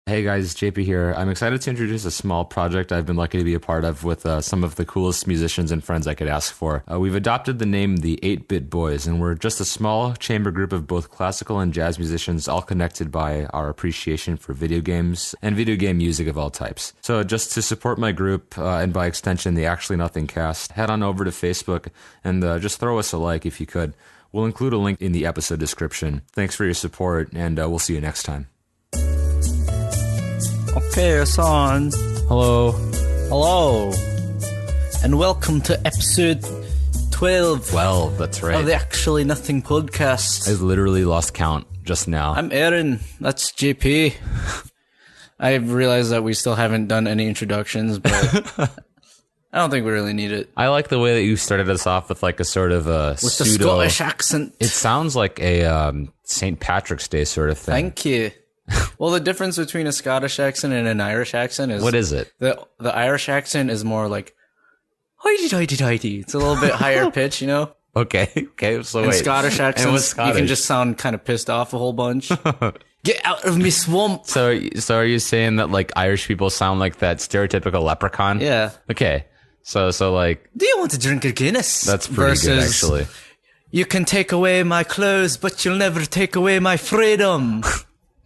Hey guys, JP here. I'm excited to introduce a small project I've been lucky to be a part of with some of the coolest musicians and friends I could ask for. We've adopted the name the 8-Bit Boys, and we're just a small chamber group of both classical and jazz musicians, all connected by our appreciation for video games and video game music of all types. So just to support my group, and by extension the Actually Nothing cast, head on over to Facebook and just throw us a like if you could. We'll include a link in the episode description. Thanks for your support, and we'll see you next time. Okay, it's on. Hello. Hello. And welcome to episode 12. 12, that's right. Of the Actually Nothing podcast. I literally lost count just now. I'm Aaron. That's JP. I realized that we still haven't done any introductions, but I don't think we really need it. I like the way that you started us off with like a sort of a With pseudo... the Scottish accent. It sounds like a St. Patrick's Day sort of thing. Thank you. Well, the difference between a Scottish accent and an Irish accent is... What is it? The Irish accent is more like... Hoity-toity-toity. It's a little bit higher pitch, you know? Okay, so And wait. Scottish accents, you can just sound kind of pissed off a whole bunch. Get out of me swamp! So are you saying that like Irish people sound like that stereotypical leprechaun? Yeah. Okay. So like... Do you want to drink a Guinness? That's pretty good, actually. You can take away my clothes, but you'll never take away my freedom.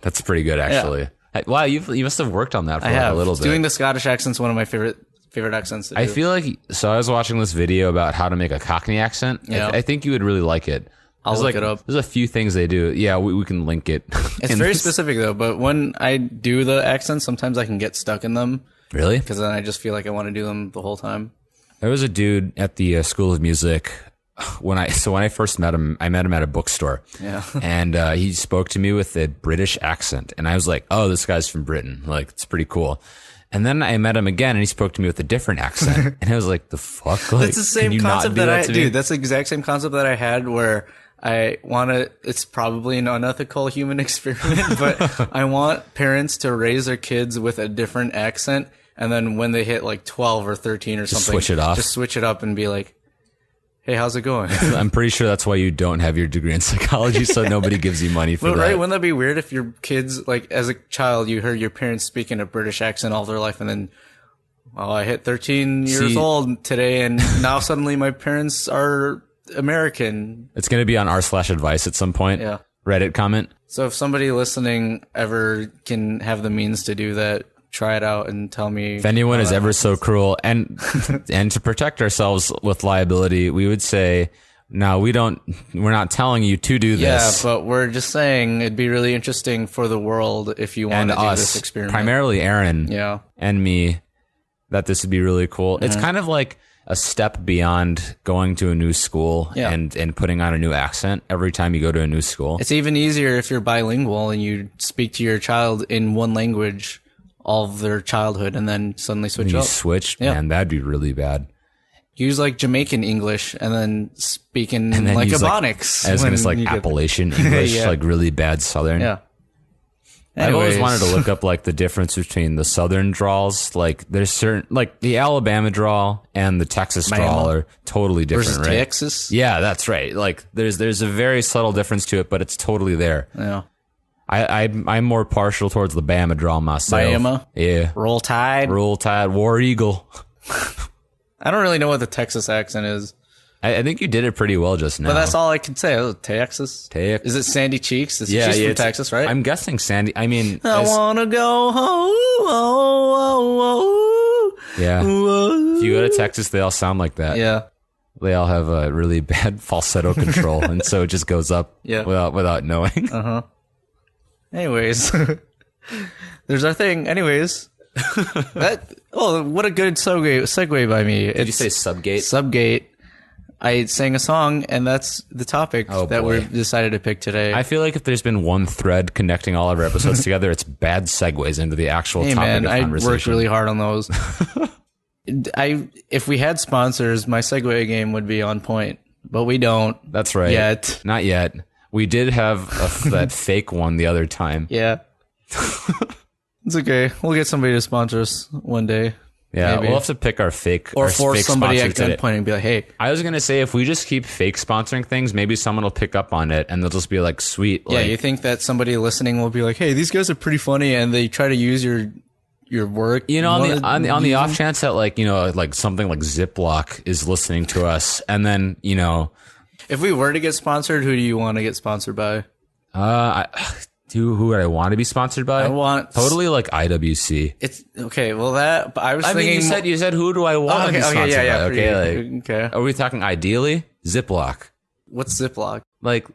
That's pretty good, actually. Yeah. Wow, you must have worked on that for like a little bit. Doing the Scottish accent's one of my favorite accents to do. I feel like... So I was watching this video about how to make a Cockney accent. Yeah. I think you would really like it. I'll look it up. There's a few things they do. Yeah, we can link it. It's very specific, though, but when I do the accents, sometimes I can get stuck in them. Really? Because then I just feel like I want to do them the whole time. There was a dude at the School of Music... When I first met him, I met him at a bookstore. Yeah. And he spoke to me with a British accent. And I was like, oh, this guy's from Britain. Like, it's pretty cool. And then I met him again and he spoke to me with a different accent. And I was like, the fuck? Like, that's the same concept that's the exact same concept that I had where it's probably an unethical human experiment, but I want parents to raise their kids with a different accent. And then when they hit like 12 or 13 or something, switch it off. Just switch it up and be like, hey, how's it going? I'm pretty sure that's why you don't have your degree in psychology, so nobody gives you money for that. Right? Wouldn't that be weird if your kids, like, as a child, you heard your parents speaking a British accent all their life, and then, I hit 13 years old today, and now suddenly my parents are American. It's going to be on r/advice at some point. Yeah. Reddit comment. So if somebody listening ever can have the means to do that, try it out and tell me. If anyone is ever so cruel, and to protect ourselves with liability, we would say, no, we're not telling you to do this. Yeah, but we're just saying it'd be really interesting for the world if you want to do this experiment. Primarily Aaron and me, that this would be really cool. It's kind of like a step beyond going to a new school and putting on a new accent every time you go to a new school. It's even easier if you're bilingual and you speak to your child in one language all of their childhood and then suddenly switch up. Man, that'd be really bad. Use like Jamaican English and then speak in like Ebonics. I was going to say like Appalachian English, like really bad Southern. Yeah. I've always wanted to look up like the difference between the Southern draws. Like there's certain, like the Alabama drawl and the Texas drawl are totally different, versus right? Texas? Yeah, that's right. Like there's a very subtle difference to it, but it's totally there. Yeah. I'm more partial towards the Bama draw myself. Bama? Yeah. Roll Tide? Roll Tide. War Eagle. I don't really know what the Texas accent is. I think you did it pretty well just now. But that's all I can say. Oh, Texas? Is it Sandy Cheeks? She's from Texas, right? I'm guessing Sandy. I mean... I want to go home. Yeah. If you go to Texas, they all sound like that. Yeah. They all have a really bad falsetto control, and so it just goes up without knowing. Uh-huh. Anyways, there's our thing. Anyways, what a good segue by me. Did you say Subgate? Subgate. I sang a song, and that's the topic that we decided to pick today. I feel like if there's been one thread connecting all of our episodes together, it's bad segues into the actual topic of conversation. I worked really hard on those. If we had sponsors, my segue game would be on point, but we don't. That's right. Yet. Not yet. We did have that fake one the other time. Yeah. It's okay. We'll get somebody to sponsor us one day. Yeah, maybe. we'll have to pick our fake or our force fake somebody sponsor at today. gunpoint and be like, hey. I was gonna say if we just keep fake sponsoring things, maybe someone will pick up on it and they'll just be like, "Sweet." Yeah, like, you think that somebody listening will be like, hey, these guys are pretty funny, and they try to use your work. You know, on the off chance that like, you know, like something like Ziploc is listening to us, and then, you know, if we were to get sponsored, who do you want to get sponsored by? who would I want to be sponsored by? I want totally like IWC. It's okay. Well, that I was I thinking. mean, you said who do I want to be sponsored by? Okay. Are we talking ideally Ziploc? What's Ziploc? Like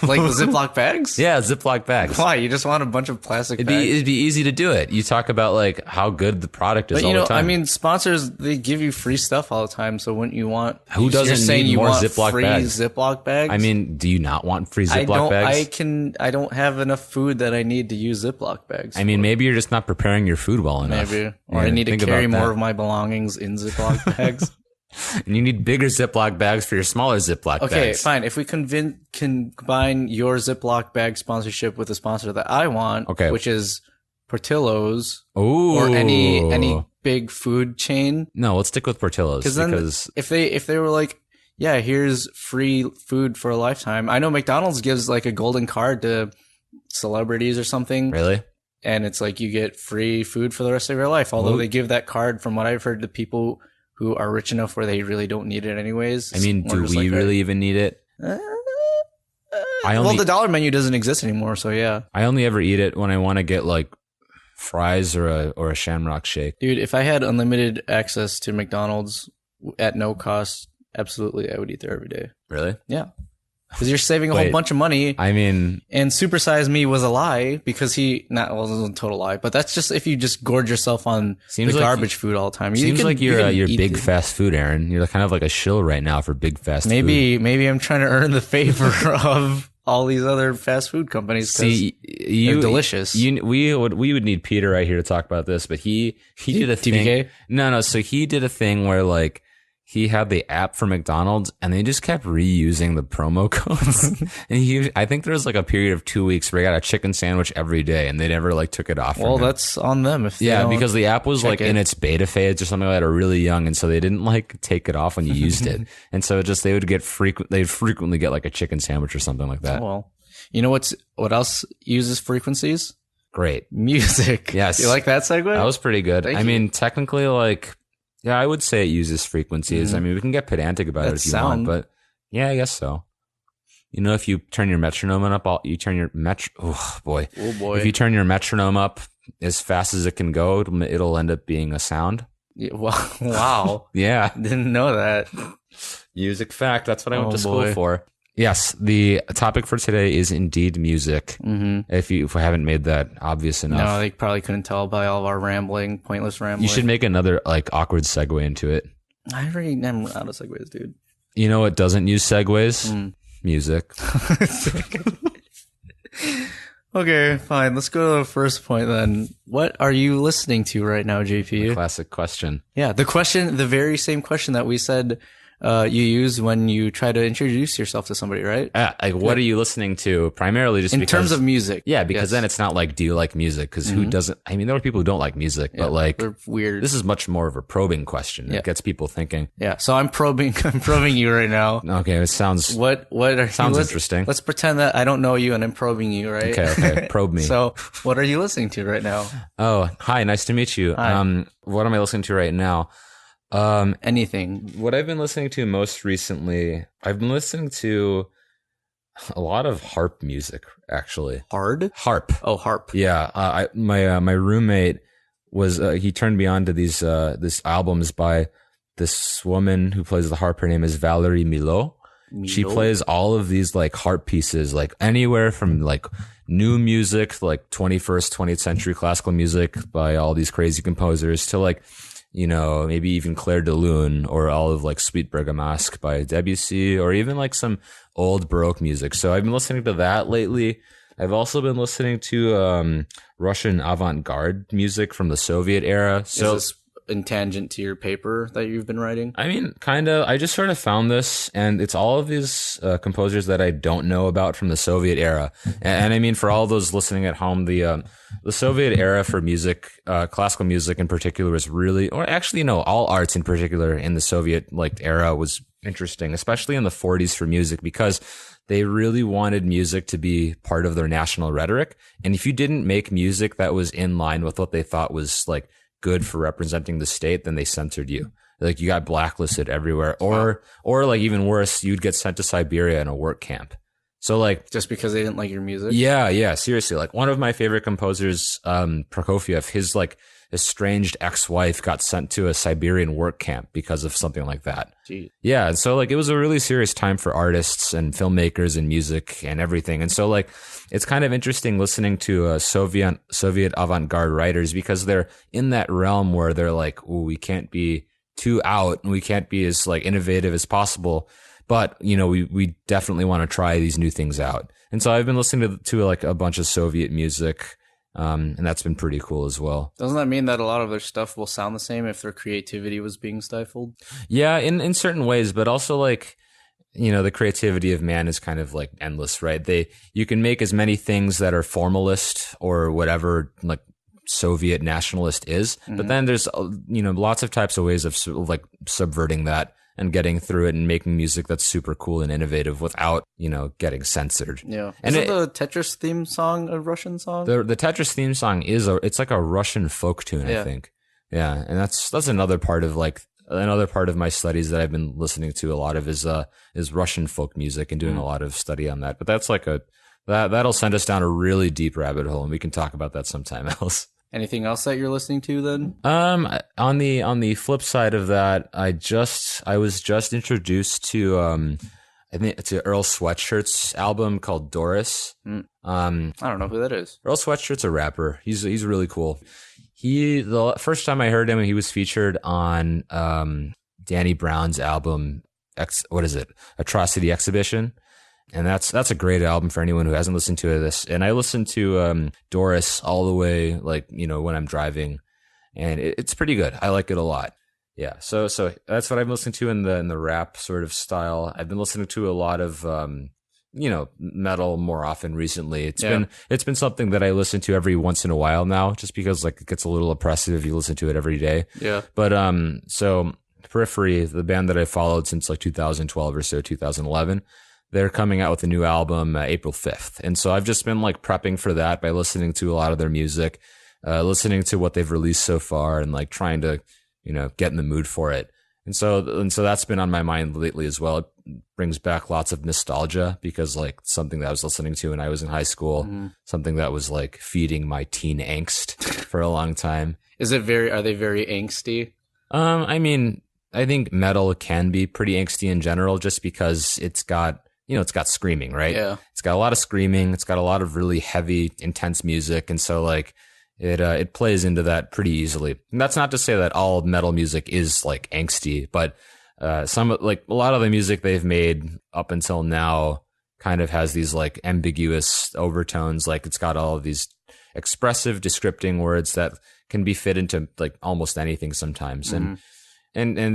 Like the Ziploc bags? Yeah, Ziploc bags. Why? You just want a bunch of plastic bags? It'd be easy to do it. You talk about like how good the product is But all the time. I mean, sponsors, they give you free stuff all the time. So wouldn't you want? Who doesn't need more Ziploc free bags? Ziploc bags? I mean, do you not want free Ziploc bags? I don't have enough food that I need to use Ziploc bags. I mean, maybe you're just not preparing your food well enough. Maybe, or I need to carry more of my belongings in Ziploc bags. And you need bigger Ziploc bags for your smaller Ziploc bags. Okay, fine. If we can combine your Ziploc bag sponsorship with the sponsor that I want, okay, which is Portillo's Ooh. or any big food chain. No, let's stick with Portillo's because if they were like, yeah, here's free food for a lifetime. I know McDonald's gives like a golden card to celebrities or something. Really? And it's like you get free food for the rest of your life. Although they give that card, from what I've heard, to people who are rich enough where they really don't need it anyways. I mean, do we really even need it? Well, the dollar menu doesn't exist anymore, so yeah. I only ever eat it when I want to get like fries or a Shamrock Shake. Dude, if I had unlimited access to McDonald's at no cost, absolutely, I would eat there every day. Really? Yeah. Because you're saving a whole bunch of money. I mean, and Super Size Me was a lie because it wasn't a total lie, but that's just if you just gorge yourself on the garbage food all the time. Seems like you're big fast food, Aaron. You're kind of like a shill right now for big fast food. Maybe I'm trying to earn the favor of all these other fast food companies. See, they're delicious. We would need Peter right here to talk about this, but he did a thing. TBK? No. So he did a thing where like, he had the app for McDonald's and they just kept reusing the promo codes. And I think there was like a period of 2 weeks where he got a chicken sandwich every day and they never like took it off. Well, that's on them. If because the app was like in its beta phase or something like that, or really young. And so they didn't like take it off when you used it. And so they'd frequently get like a chicken sandwich or something like that. Oh, well, you know what else uses frequencies? Great. Music. Yes. You like that segue? That was pretty good. Thank I you. mean, technically like, yeah, I would say it uses frequencies. I mean, we can get pedantic about it if you want, but yeah, I guess so. You know, if you turn your metronome up, oh boy. If you turn your metronome up as fast as it can go, it'll end up being a sound. Yeah, wow. Yeah. Didn't know that. Music fact. That's what I went to school for. Yes, the topic for today is indeed music. Mm-hmm. If we haven't made that obvious enough. No, they probably couldn't tell by all of our pointless rambling. You should make another like awkward segue into it. I already am out of segues, dude. You know what doesn't use segues? Music. Okay, fine. Let's go to the first point then. What are you listening to right now, JP? The classic question. Yeah, the very same question that we said you use when you try to introduce yourself to somebody, right? What are you listening to? Primarily just in terms of music. Yeah, because then it's not like, do you like music? Because who doesn't? I mean, there are people who don't like music, but like, they're weird. This is much more of a probing question. It gets people thinking. Yeah, so I'm probing you right now. Okay, it sounds sounds interesting. Let's pretend that I don't know you and I'm probing you, right? Okay, probe me. So, what are you listening to right now? Oh, hi, nice to meet you. Hi. What am I listening to right now? Anything. What I've been listening to most recently, I've been listening to a lot of harp music, actually. Harp. Oh, harp. Yeah. My roommate was, he turned me on to these albums by this woman who plays the harp. Her name is Valerie Milot. She plays all of these like harp pieces, like anywhere from like new music, like 21st, 20th century classical music by all these crazy composers to like, you know, maybe even Claire de Lune or all of like Suite Bergamasque by Debussy or even like some old Baroque music. So I've been listening to that lately. I've also been listening to Russian avant-garde music from the Soviet era. So in tangent to your paper that you've been writing? I mean, kind of. I just sort of found this, and it's all of these composers that I don't know about from the Soviet era. And I mean, for all those listening at home, the Soviet era for music, classical music in particular, was really, or actually, no, all arts in particular in the Soviet era was interesting, especially in the 40s for music, because they really wanted music to be part of their national rhetoric. And if you didn't make music that was in line with what they thought was like good for representing the state, then they censored you. Like you got blacklisted everywhere, or like even worse, you'd get sent to Siberia in a work camp. So like, just because they didn't like your music? Yeah, seriously. Like one of my favorite composers, Prokofiev, his like estranged ex-wife got sent to a Siberian work camp because of something like that. Jeez. Yeah, and so like it was a really serious time for artists and filmmakers and music and everything. And so like it's kind of interesting listening to Soviet avant-garde writers, because they're in that realm where they're like, "Ooh, we can't be too out and we can't be as like innovative as possible, but you know, we definitely want to try these new things out." And so I've been listening to like a bunch of Soviet music. And that's been pretty cool as well. Doesn't that mean that a lot of their stuff will sound the same if their creativity was being stifled? Yeah, in certain ways, but also like, you know, the creativity of man is kind of like endless, right? You can make as many things that are formalist or whatever, like Soviet nationalist is, but then there's, you know, lots of types of ways of like subverting that and getting through it and making music that's super cool and innovative without, you know, getting censored. Yeah. Isn't the Tetris theme song a Russian song? The Tetris theme song it's like a Russian folk tune, I think. Yeah. And that's another part of my studies that I've been listening to a lot of is Russian folk music and doing a lot of study on that. But that's like that'll send us down a really deep rabbit hole, and we can talk about that sometime else. Anything else that you're listening to then? On the flip side of that, I was just introduced to I think it's Earl Sweatshirt's album called Doris. I don't know who that is. Earl Sweatshirt's a rapper. He's really cool. The first time I heard him, he was featured on Danny Brown's album Atrocity Exhibition. And that's a great album for anyone who hasn't listened to this. And I listened to Doris all the way, like, you know, when I'm driving, and it's pretty good. I like it a lot. Yeah. So that's what I've listened to in the rap sort of style. I've been listening to a lot of you know, metal more often recently. It's been something that I listen to every once in a while now, just because like it gets a little oppressive if you listen to it every day. Yeah. But so Periphery, the band that I followed since like 2012 or so, 2011. They're coming out with a new album April 5th. And so I've just been like prepping for that by listening to a lot of their music, listening to what they've released so far, and like trying to, you know, get in the mood for it. And so that's been on my mind lately as well. It brings back lots of nostalgia, because like something that I was listening to when I was in high school, something that was like feeding my teen angst for a long time. Are they very angsty? I mean, I think metal can be pretty angsty in general, just because it's got screaming, right? Yeah. It's got a lot of screaming. It's got a lot of really heavy, intense music. And so like it plays into that pretty easily. And that's not to say that all metal music is like angsty, but some, like a lot of the music they've made up until now kind of has these like ambiguous overtones. Like it's got all of these expressive, descripting words that can be fit into like almost anything sometimes. And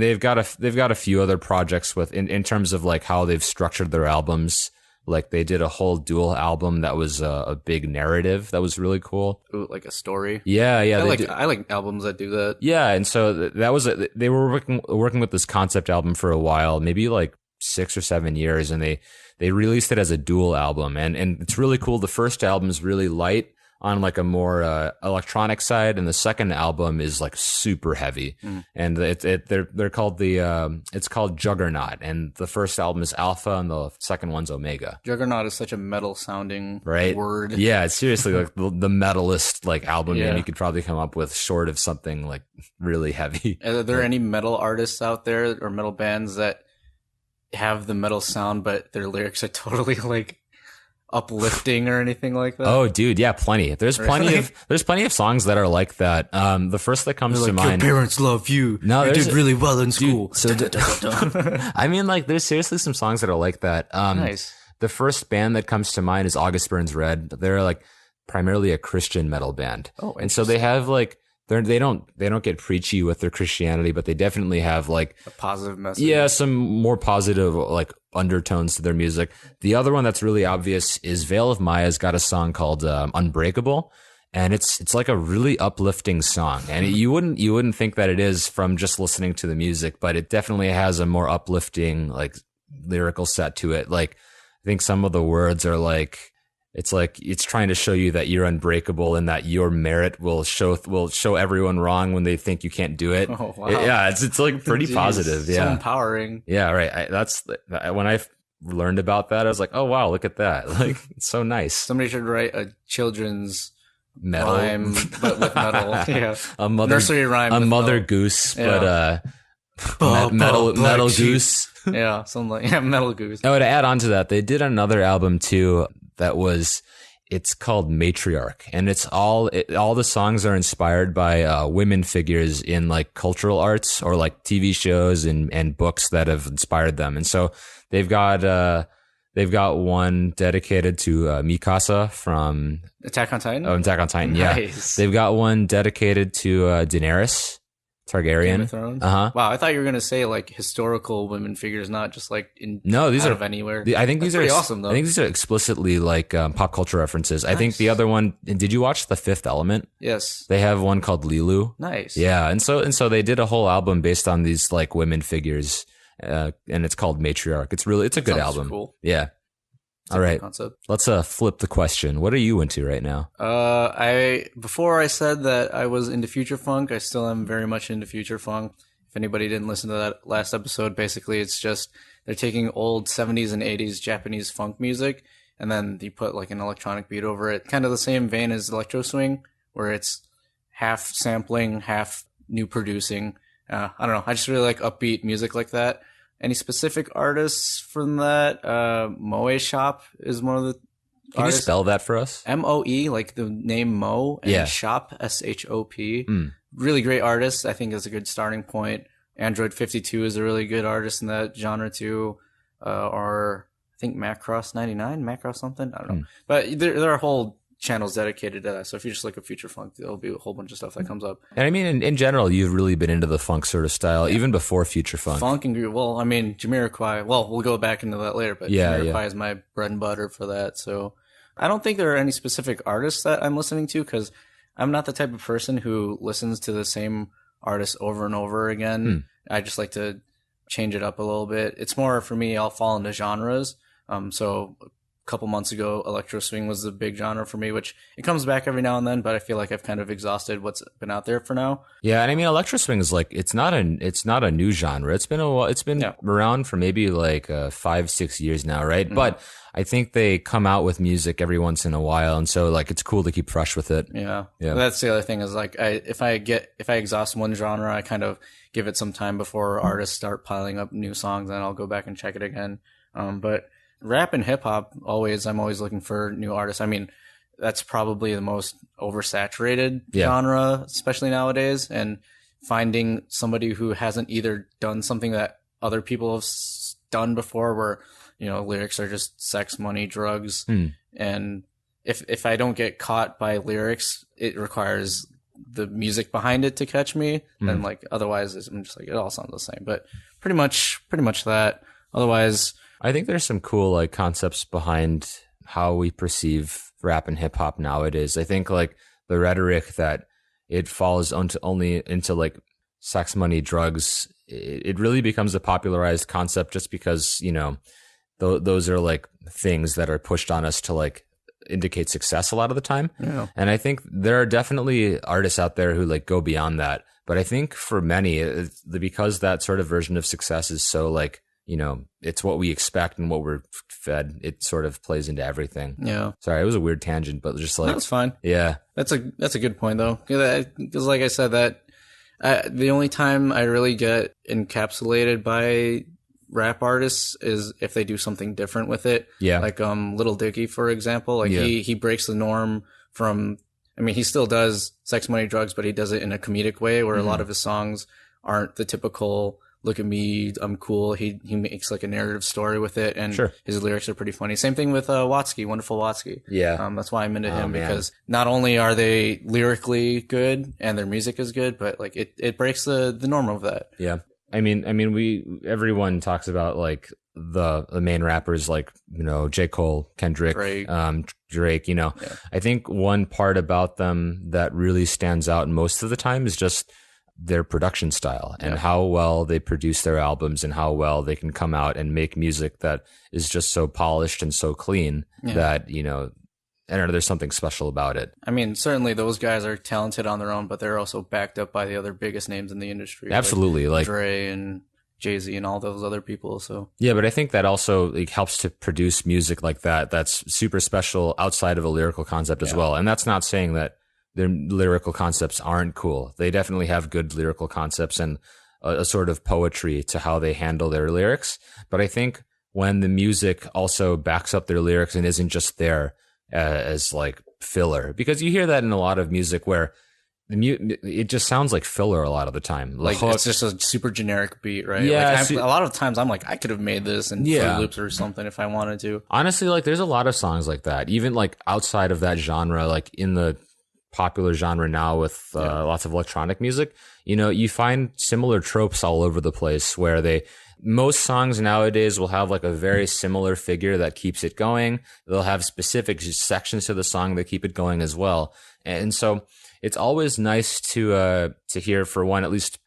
they've got a few other projects in terms of like how they've structured their albums. Like they did a whole dual album that was a big narrative that was really cool. Ooh, like a story. Yeah. I like albums that do that. Yeah, and so they were working with this concept album for a while, maybe like 6 or 7 years, and they released it as a dual album, and it's really cool. The first album is really light on like a more electronic side, and the second album is like super heavy. And they're called it's called Juggernaut, and the first album is Alpha and the second one's Omega. Juggernaut is such a metal sounding word. Yeah, it's seriously like the metalist like album name you could probably come up with, short of something like really heavy. Are there any metal artists out there or metal bands that have the metal sound but their lyrics are totally like uplifting or anything like that? Oh, dude, yeah, plenty. There's plenty of songs that are like that. The first that comes to mind. Your parents love you. No, you did really well in school. Dude, I mean, like, there's seriously some songs that are like that. Nice. The first band that comes to mind is August Burns Red. They're like primarily a Christian metal band. Oh, and so they have like they don't get preachy with their Christianity, but they definitely have like a positive message. Yeah, some more positive like undertones to their music. The other one that's really obvious is Veil of Maya's got a song called Unbreakable. And it's like a really uplifting song, and you wouldn't think that it is from just listening to the music, but it definitely has a more uplifting like lyrical set to it. Like I think some of the words are like it's trying to show you that you're unbreakable and that your merit will show everyone wrong when they think you can't do it. Oh, wow. Yeah, it's like pretty Jeez, positive. Yeah, so empowering. Yeah, right. When I learned about that, I was like, oh wow, look at that! Like it's so nice. Somebody should write a children's metal rhyme, but with metal. Yeah, nursery rhyme. A mother goose, yeah. But metal goose. Yeah, something like metal goose. Oh, to add on to that, they did another album too it's called Matriarch, and all the songs are inspired by women figures in like cultural arts or like TV shows and books that have inspired them. And so they've got one dedicated to Mikasa from Attack on Titan. Oh, Attack on Titan. Nice. Yeah, they've got one dedicated to Daenerys Targaryen. Game of Thrones. Wow, I thought you were gonna say like historical women figures, not just like these are anywhere. I think these are awesome though. I think these are explicitly like pop culture references. Nice. I think the other one. Did you watch The Fifth Element? Yes. They have one called Lilu. Nice. Yeah, and so they did a whole album based on these like women figures, and it's called Matriarch. It's a good album. Cool. Yeah. All right, concept. Let's flip the question. What are you into right now? Before I said that I was into future funk, I still am very much into future funk. If anybody didn't listen to that last episode, basically it's just they're taking old 70s and 80s Japanese funk music, and then you put like an electronic beat over it, kind of the same vein as electro swing, where it's half sampling, half new producing. I don't know. I just really like upbeat music like that. Any specific artists from that? Moe Shop is one of the Can you spell that for us? MOE, like the name Mo, and Shop, SHOP. Really great artist. I think is a good starting point. Android 52 is a really good artist in that genre too. Or I think Macross 99, Macross something. I don't know. But there are whole channels dedicated to that. So if you just look at future funk, there'll be a whole bunch of stuff that comes up. And I mean, in general, you've really been into the funk sort of style, even before future funk. Funk and groove. Well, I mean, Jamiroquai. Well, we'll go back into that later, but Jamiroquai is my bread and butter for that. So I don't think there are any specific artists that I'm listening to because I'm not the type of person who listens to the same artist over and over again. I just like to change it up a little bit. It's more for me, I'll fall into genres. So couple months ago, electro swing was the big genre for me, which it comes back every now and then, but I feel like I've kind of exhausted what's been out there for now. Yeah, and I mean, electro swing is like it's not a new genre. It's been a while. It's been around for maybe like 5-6 years now, right? But I think they come out with music every once in a while, and so like it's cool to keep fresh with it. Yeah. That's the other thing is like if I exhaust one genre, I kind of give it some time before artists start piling up new songs, and I'll go back and check it again. But rap and hip hop, I'm always looking for new artists. I mean, that's probably the most oversaturated genre, especially nowadays. And finding somebody who hasn't either done something that other people have done before, where lyrics are just sex, money, drugs, and if I don't get caught by lyrics, it requires the music behind it to catch me. And like otherwise, I'm just like it all sounds the same. But pretty much that. Otherwise, I think there's some cool like concepts behind how we perceive rap and hip hop nowadays. I think like the rhetoric that it falls only into like sex, money, drugs. It really becomes a popularized concept just because those are like things that are pushed on us to like indicate success a lot of the time. Yeah. And I think there are definitely artists out there who like go beyond that. But I think for many, because that sort of version of success is so like it's what we expect and what we're fed. It sort of plays into everything. Yeah. Sorry, it was a weird tangent, but just like that's fine. Yeah. That's a good point though, because like I said, that the only time I really get encapsulated by rap artists is if they do something different with it. Yeah. Like Lil Dicky, for example. Like he breaks the norm from. I mean, he still does sex, money, drugs, but he does it in a comedic way where a lot of his songs aren't the typical look at me, I'm cool. He makes like a narrative story with it, and Sure. his lyrics are pretty funny. Same thing with Watsky, Wonderful Watsky. Yeah. That's why I'm into him, man. because not only are they lyrically good and their music is good, but like it breaks the norm of that. Yeah. I mean, everyone talks about like the main rappers, like, you know, J. Cole, Kendrick, Drake, you know. Yeah. I think one part about them that really stands out most of the time is just their production style and how well they produce their albums and how well they can come out and make music that is just so polished and so clean that, you know, I don't know, there's something special about it. I mean, certainly those guys are talented on their own, but they're also backed up by the other biggest names in the industry. Absolutely. Like Dre and Jay-Z and all those other people. So yeah, but I think that also like helps to produce music like that that's super special outside of a lyrical concept as well. And that's not saying that their lyrical concepts aren't cool. They definitely have good lyrical concepts and a sort of poetry to how they handle their lyrics. But I think when the music also backs up their lyrics and isn't just there as like filler, because you hear that in a lot of music where it just sounds like filler a lot of the time. Like it's just a super generic beat, right? Yeah. Like a lot of times I'm like, I could have made this in Fruit Loops or something if I wanted to. Honestly, like there's a lot of songs like that, even like outside of that genre, like in the popular genre now with lots of electronic music, you know, you find similar tropes all over the place where most songs nowadays will have like a very similar figure that keeps it going. They'll have specific sections to the song that keep it going as well. And so it's always nice to hear, for one, at least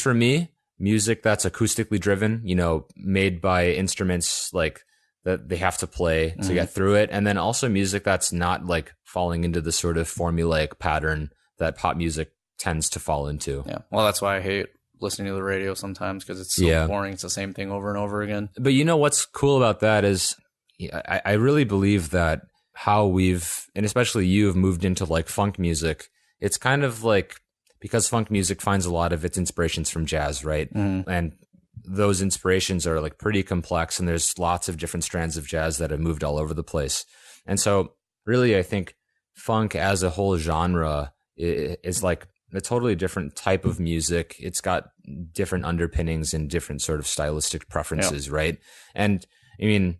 for me, music that's acoustically driven, you know, made by instruments like that they have to play to get through it. And then also music that's not like falling into the sort of formulaic pattern that pop music tends to fall into. Yeah. Well, that's why I hate listening to the radio sometimes, because it's so boring. It's the same thing over and over again. But you know what's cool about that is I really believe that how we've, and especially you, have moved into like funk music. It's kind of like, because funk music finds a lot of its inspirations from jazz, right? And those inspirations are like pretty complex, and there's lots of different strands of jazz that have moved all over the place. And so really, I think funk as a whole genre is like a totally different type of music. It's got different underpinnings and different sort of stylistic preferences, right? And I mean,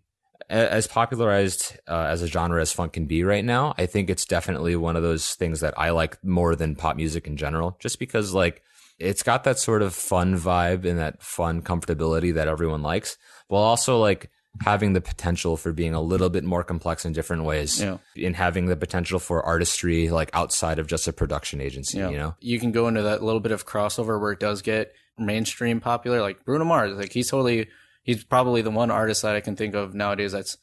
as popularized as a genre as funk can be right now, I think it's definitely one of those things that I like more than pop music in general, just because like it's got that sort of fun vibe and that fun comfortability that everyone likes, while also like having the potential for being a little bit more complex in different ways, and having the potential for artistry like outside of just a production agency. You know, you can go into that little bit of crossover where it does get mainstream popular, like Bruno Mars. Like he's probably the one artist that I can think of nowadays that's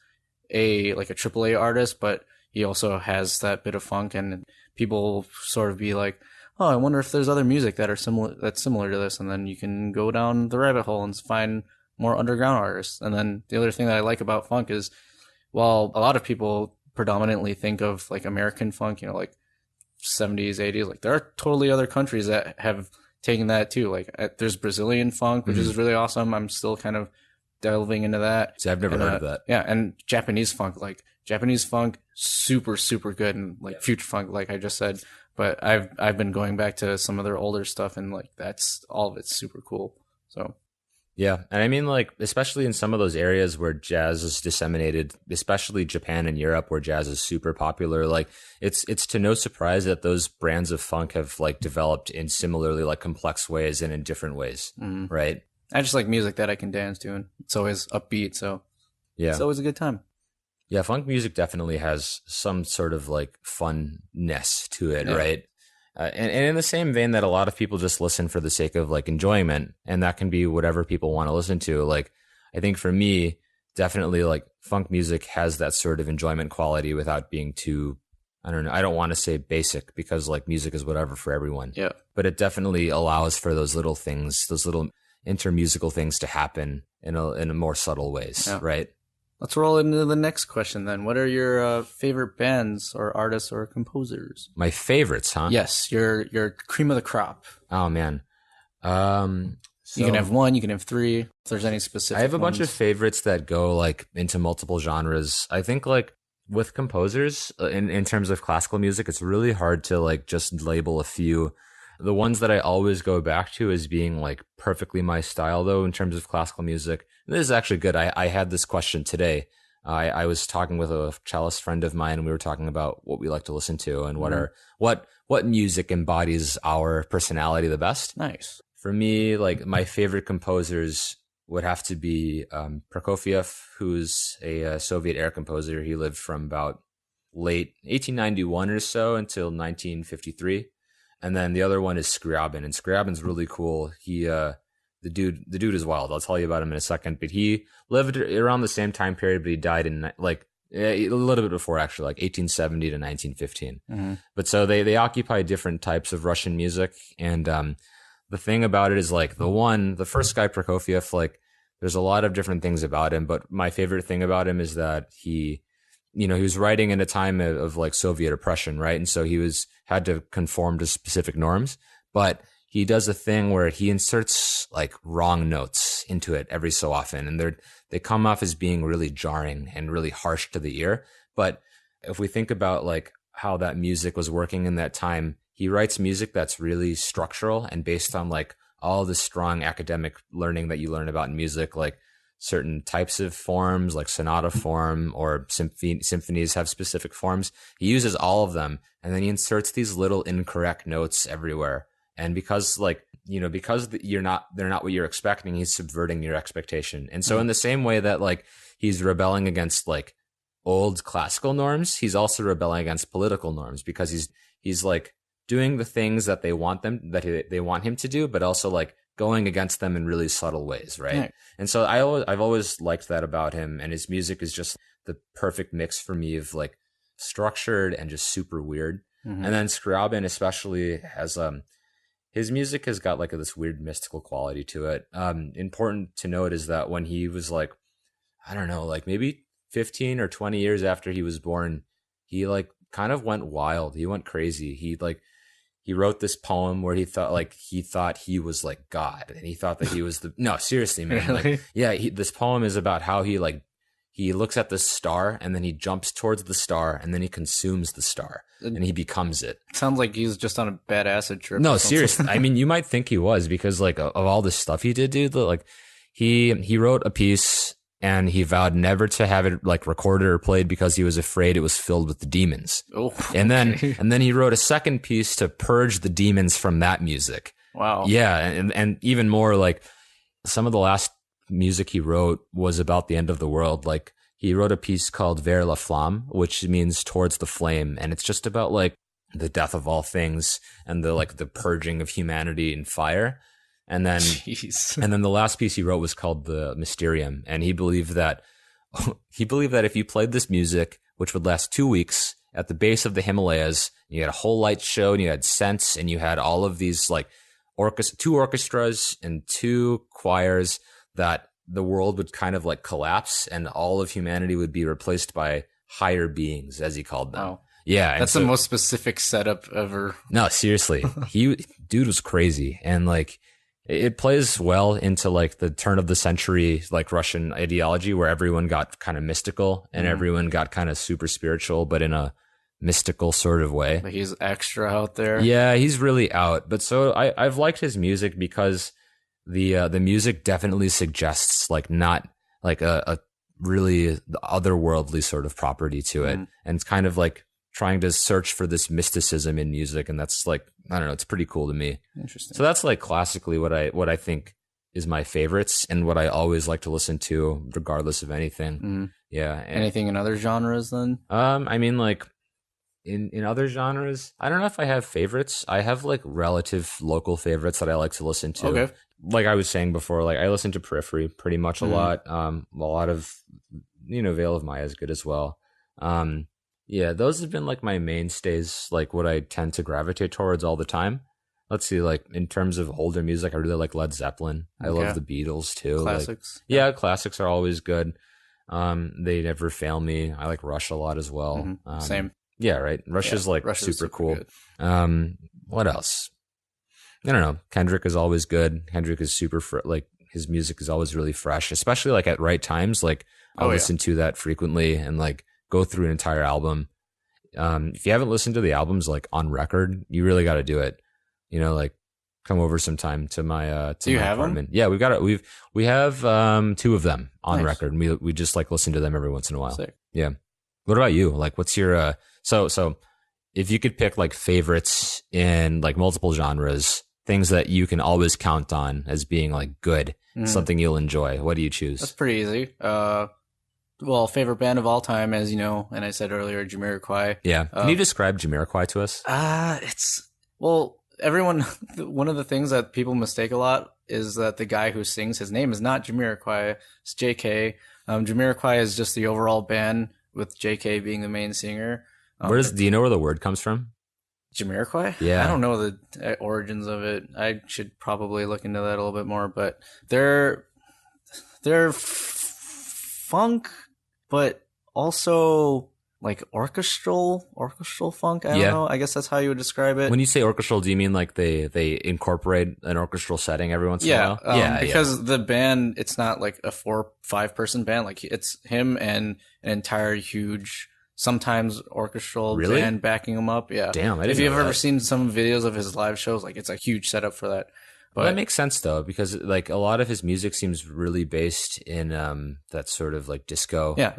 like a AAA artist, but he also has that bit of funk, and people sort of be like, oh, I wonder if there's other music that's similar to this. And then you can go down the rabbit hole and find more underground artists. And then the other thing that I like about funk is, while a lot of people predominantly think of like American funk, you know, like 70s, 80s, like there are totally other countries that have taken that too. Like there's Brazilian funk, which is really awesome. I'm still kind of delving into that. See, I've never heard of that. Yeah. And Japanese funk, super, super good. And like future funk, like I just said. But I've been going back to some of their older stuff, and like that's all of it's super cool. So yeah, and I mean, like, especially in some of those areas where jazz is disseminated, especially Japan and Europe, where jazz is super popular, like it's to no surprise that those brands of funk have like developed in similarly like complex ways and in different ways, right? I just like music that I can dance to, and it's always upbeat, so it's always a good time. Yeah, funk music definitely has some sort of like funness to it, right? And in the same vein that a lot of people just listen for the sake of like enjoyment, and that can be whatever people want to listen to. Like, I think for me, definitely like funk music has that sort of enjoyment quality without being too, I don't know, I don't want to say basic, because like music is whatever for everyone. Yeah. But it definitely allows for those little things, those little intermusical things to happen in a more subtle ways, right? Let's roll into the next question then. What are your favorite bands or artists or composers? My favorites, huh? Yes, your cream of the crop. Oh man. You can have one, you can have three, if there's any specific I have a ones. bunch of favorites that go like into multiple genres. I think like with composers in terms of classical music, it's really hard to like just label a few. The ones that I always go back to as being like perfectly my style, though, in terms of classical music. And this is actually good. I had this question today. I was talking with a cellist friend of mine, and we were talking about what we like to listen to and what music embodies our personality the best. Nice. For me, like my favorite composers would have to be Prokofiev, who's a Soviet era composer. He lived from about late 1891 or so until 1953. And then the other one is Scriabin, and Scriabin's really cool. He the dude is wild. I'll tell you about him in a second. But he lived around the same time period, but he died in like a little bit before, actually, like 1870 to 1915. Mm-hmm. But so they occupy different types of Russian music, and the thing about it is like the first guy, Prokofiev, like there's a lot of different things about him, but my favorite thing about him is that he was writing in a time of like Soviet oppression, right? And so he had to conform to specific norms, but he does a thing where he inserts like wrong notes into it every so often, and they come off as being really jarring and really harsh to the ear. But if we think about like how that music was working in that time, he writes music that's really structural and based on like all the strong academic learning that you learn about in music, like certain types of forms, like sonata form or symphonies have specific forms. He uses all of them, and then he inserts these little incorrect notes everywhere. And because they're not what you're expecting, he's subverting your expectation. And so in the same way that like he's rebelling against like old classical norms, he's also rebelling against political norms, because he's like doing the things that they want him to do, but also like going against them in really subtle ways, right? And so I've always liked that about him, and his music is just the perfect mix for me of like structured and just super weird. Mm-hmm. And then Scriabin especially has his music has got like this weird mystical quality to it. Important to note is that when he was like, I don't know, like maybe 15 or 20 years after he was born, he like kind of went wild. He went crazy. He wrote this poem where he thought he was like God, and he thought that he was no, seriously, man. Really? Like, this poem is about how he looks at the star, and then he jumps towards the star, and then he consumes the star, and he becomes it. Sounds like he's just on a bad acid trip. No, seriously. I mean, you might think he was, because like of all the stuff he did, dude. Like he wrote a piece, and he vowed never to have it like recorded or played because he was afraid it was filled with demons. Oh, and then he wrote a second piece to purge the demons from that music. Wow. Yeah, and even more, like some of the last music he wrote was about the end of the world. Like he wrote a piece called Vers la Flamme, which means towards the flame, and it's just about like the death of all things and the purging of humanity in fire. And then the last piece he wrote was called the Mysterium, and he believed that if you played this music, which would last 2 weeks at the base of the Himalayas, you had a whole light show, and you had scents, and you had all of these like two orchestras and two choirs, that the world would kind of like collapse, and all of humanity would be replaced by higher beings, as he called them. Wow. Yeah. That's the most specific setup ever. No, seriously. Dude was crazy. And like, it plays well into like the turn of the century, like Russian ideology, where everyone got kind of mystical and everyone got kind of super spiritual, but in a mystical sort of way. Like he's extra out there. Yeah, he's really out. But so I've liked his music because the music definitely suggests like not like a really otherworldly sort of property to it. And it's kind of like trying to search for this mysticism in music, and that's like, I don't know, it's pretty cool to me. Interesting. So that's like classically what I think is my favorites and what I always like to listen to regardless of anything. Yeah. Anything in other genres then? I mean, like in other genres, I don't know if I have favorites. I have like relative local favorites that I like to listen to. Okay. Like I was saying before, like I listen to Periphery pretty much a lot. A lot of, Veil of Maya is good as well. Yeah, those have been like my mainstays, like what I tend to gravitate towards all the time. Let's see, like in terms of older music, I really like Led Zeppelin. I love the Beatles too. Classics. Like, yeah, classics are always good. They never fail me. I like Rush a lot as well. Same. Yeah, right. Rush is like super cool. Good. What else? I don't know. Kendrick is always good. Kendrick is super like his music is always really fresh, especially like at right times. Like I'll listen to that frequently and like go through an entire album. If you haven't listened to the albums like on record, you really got to do it. like come over sometime to my Do you my have them? apartment. Yeah, we have 2 of them on Nice. record. And we just like listen to them every once in a while. Sick. Yeah. What about you? Like, what's your so if you could pick like favorites in like multiple genres, things that you can always count on as being like good, something you'll enjoy, what do you choose? That's pretty easy. Well, favorite band of all time, as you know, and I said earlier, Jamiroquai. Yeah. Can you describe Jamiroquai to us? Everyone, one of the things that people mistake a lot is that the guy who sings, his name is not Jamiroquai, it's JK. Jamiroquai is just the overall band with JK being the main singer. Do you know where the word comes from? Jamiroquai? Yeah. I don't know the origins of it. I should probably look into that a little bit more, but they're funk, but also like orchestral funk. I don't know. I guess that's how you would describe it. When you say orchestral, do you mean like they incorporate an orchestral setting every once in a while? Because the band, it's not like a 4-5 person band. Like it's him and an entire huge, sometimes orchestral band backing him up. Yeah. Damn. If you've ever seen some videos of his live shows, like it's a huge setup for that. But that makes sense though, because like a lot of his music seems really based in that sort of like disco. Yeah,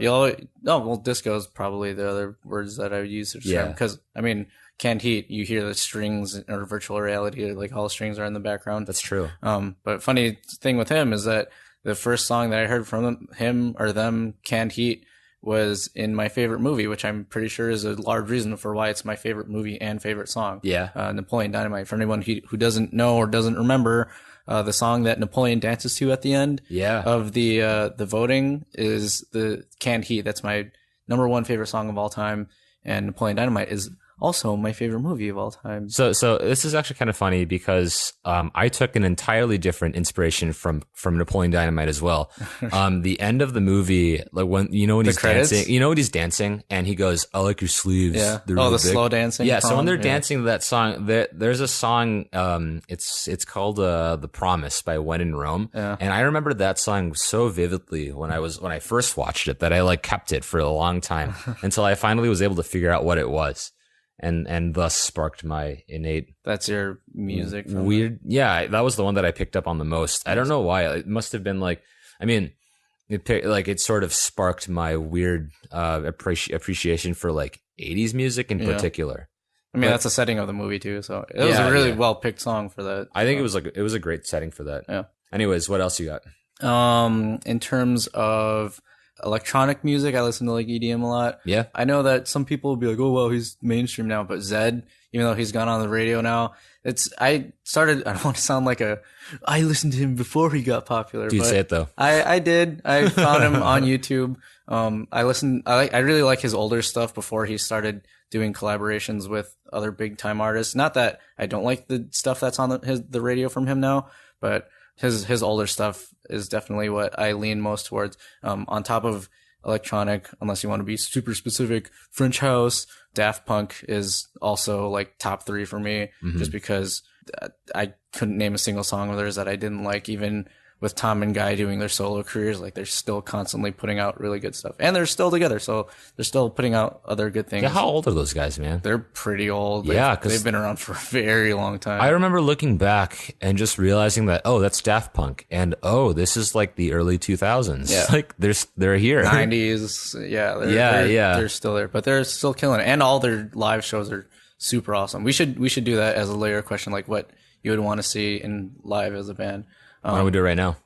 disco is probably the other words that I would use to describe. Because I mean, Canned Heat, you hear the strings or virtual reality, like all the strings are in the background. That's true. But funny thing with him is that the first song that I heard from him or them, Canned Heat, was in my favorite movie, which I'm pretty sure is a large reason for why it's my favorite movie and favorite song. Yeah. Napoleon Dynamite. For anyone who doesn't know or doesn't remember, the song that Napoleon dances to at the end of the voting is the Canned Heat. That's my number 1 favorite song of all time. And Napoleon Dynamite is also my favorite movie of all time. So this is actually kind of funny because I took an entirely different inspiration from Napoleon Dynamite as well. The end of the movie, like when he's dancing, when he's dancing and he goes, "I like your sleeves." Yeah. They're the big. slow dancing. Yeah. So when they're dancing to that song, there's a song. It's called "The Promise" by When in Rome. Yeah. And I remember that song so vividly when I first watched it that I like kept it for a long time until I finally was able to figure out what it was. And thus sparked my innate. That's your music. Weird. Yeah, that was the one that I picked up on the most. I don't know why. It must have been like, I mean, it sort of sparked my weird appreciation for like 80s music in particular. I mean, that's the setting of the movie too. So it was a really well picked song for that. I think it was a great setting for that. Yeah. Anyways, what else you got? In terms of electronic music, I listen to like EDM a lot. Yeah. I know that some people will be like, "Oh well, he's mainstream now," but Zed, even though he's gone on the radio now, I don't want to sound like I listened to him before he got popular. Dude, but say it though. I did. I found him on YouTube. I really like his older stuff before he started doing collaborations with other big time artists. Not that I don't like the stuff that's on the radio from him now, but his older stuff is definitely what I lean most towards. On top of electronic, unless you want to be super specific, French house, Daft Punk is also like top 3 for me, just because I couldn't name a single song of theirs that I didn't like. Even with Tom and Guy doing their solo careers, like they're still constantly putting out really good stuff, and they're still together, so they're still putting out other good things. Yeah, how old are those guys, man? They're pretty old. Yeah, because they've been around for a very long time. I remember looking back and just realizing that, oh, that's Daft Punk, and oh, this is like the early 2000s. Yeah. Like they're here. 90s. Yeah. They're still there, but they're still killing it, and all their live shows are super awesome. We should do that as a layer question, like what you would want to see in live as a band. Why don't we do it right now?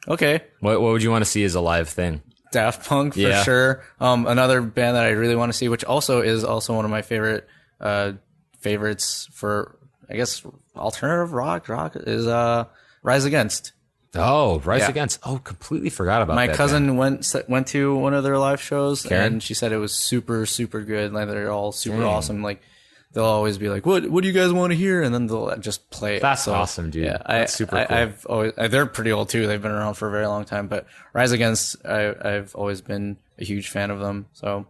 Okay. What would you want to see as a live thing? Daft Punk for sure. Another band that I really want to see, which also is one of my favorites for, I guess, alternative rock is Rise Against. Oh, Rise Against. Oh, completely forgot about that. My cousin went to one of their live shows, Karen? and she said it was super, super good. Like they're all super awesome. Like they'll always be like, "What do you guys want to hear?" And then they'll just play it. That's awesome, dude. Yeah, that's super cool. They're pretty old too. They've been around for a very long time. But Rise Against, I've always been a huge fan of them. So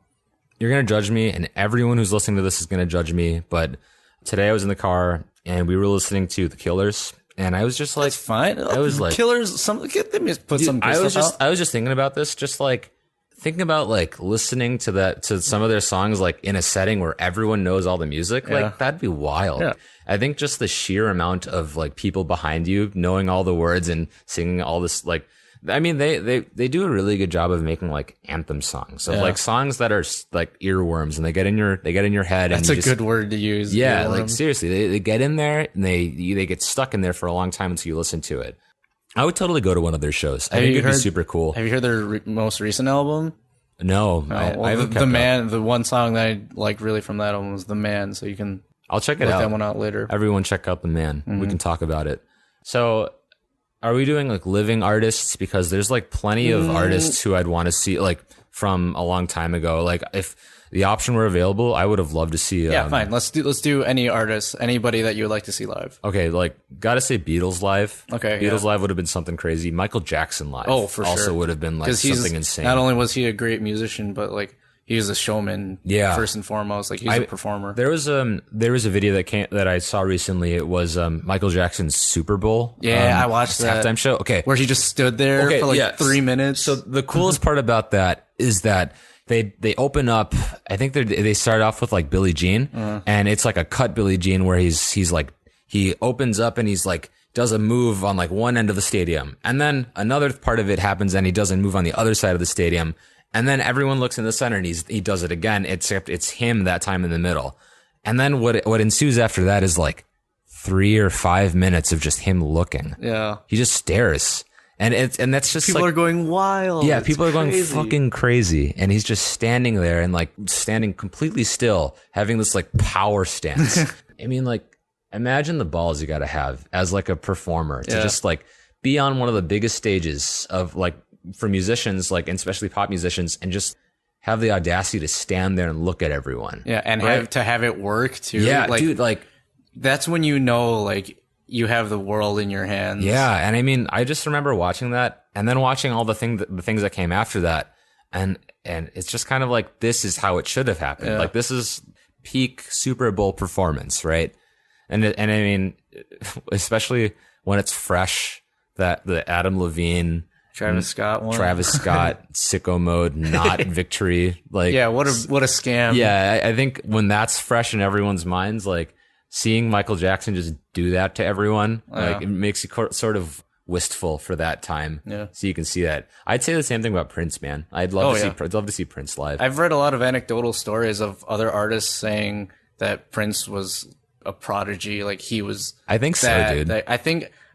you're gonna judge me, and everyone who's listening to this is gonna judge me. But today I was in the car and we were listening to The Killers, and I was just like, "Fine." I was like, Killers. Let me put some. I was just thinking about this, just like thinking about like listening to some of their songs like in a setting where everyone knows all the music, like that'd be wild. Yeah. I think just the sheer amount of like people behind you knowing all the words and singing all this, like, I mean, they do a really good job of making like anthem songs, so like songs that are like earworms, and they get in your head. That's a good word to use. Yeah, earworms. Like seriously, they get in there and they get stuck in there for a long time until you listen to it. I would totally go to one of their shows. I think it'd be super cool. Have you heard their most recent album? No, I haven't. The Man, the one song that I like really from that album was The Man. So you can. I'll check it out. Look that one out later. Everyone check out The Man. We can talk about it. So, are we doing like living artists? Because there's like plenty of artists who I'd want to see like from a long time ago. Like if the option were available, I would have loved to see. Yeah, fine. Let's do any artist, anybody that you would like to see live. Okay, like gotta say Beatles live. Okay, Beatles live would have been something crazy. Michael Jackson live. Oh, for sure. Also would have been like something insane. Not only was he a great musician, but like he was a showman. Yeah, first and foremost, like he's a performer. There was a video that I saw recently. It was Michael Jackson's Super Bowl. Yeah, I watched that halftime show. Okay, where he just stood there for like 3 minutes. So the coolest part about that is that they open up. I think they start off with like Billie Jean, and it's like a cut Billie Jean where he's like he opens up and he's like does a move on like one end of the stadium, and then another part of it happens and he does a move on the other side of the stadium. And then everyone looks in the center and he does it again, except it's him that time in the middle. And then what ensues after that is like 3 or 5 minutes of just him looking. Yeah. He just stares. And that's just people like, are going wild. Yeah, people are going fucking crazy. And he's just standing there and like standing completely still, having this like power stance. I mean, like, imagine the balls you gotta have as like a performer to just like be on one of the biggest stages of like, for musicians, like, and especially pop musicians, and just have the audacity to stand there and look at everyone. Yeah, and have it work too. Yeah, like, dude, like that's when you know, like, you have the world in your hands. Yeah, and I mean, I just remember watching that, and then watching all the things that came after that, and it's just kind of like, this is how it should have happened. Yeah. Like, this is peak Super Bowl performance, right? And I mean, especially when it's fresh, that the Adam Levine. Travis Scott, Sicko Mode, not Victory. Like, yeah, what a scam. Yeah, I think when that's fresh in everyone's minds, like seeing Michael Jackson just do that to everyone, like it makes you sort of wistful for that time. Yeah, so you can see that. I'd say the same thing about Prince, man. I'd love to see Prince live. I've read a lot of anecdotal stories of other artists saying that Prince was a prodigy. Like he was. I think so, dude.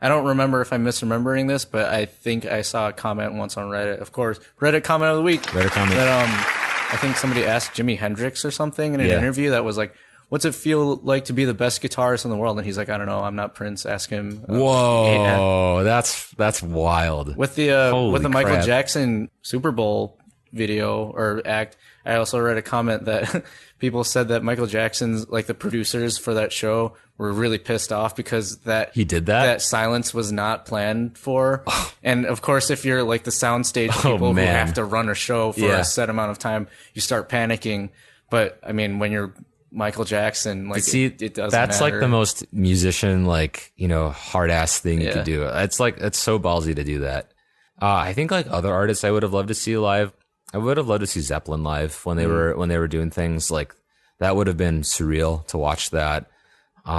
I don't remember if I'm misremembering this, but I think I saw a comment once on Reddit. Of course, Reddit comment of the week. Reddit comment. That, I think somebody asked Jimi Hendrix or something in an interview that was like, what's it feel like to be the best guitarist in the world? And he's like, I don't know. I'm not Prince. Ask him. Whoa. That's wild. With the Michael Jackson Super Bowl video or act, I also read a comment that people said that Michael Jackson's, like the producers for that show, were really pissed off because he did that silence was not planned for. And of course, if you're like the soundstage people who have to run a show for a set amount of time, you start panicking. But I mean, when you're Michael Jackson, like it doesn't that's matter. Like the most musician, like, you know, hard ass thing you could do. It's like, it's so ballsy to do that. I think like other artists I would have loved to see live. I would have loved to see Zeppelin live when they were doing things like that. Would have been surreal to watch that. There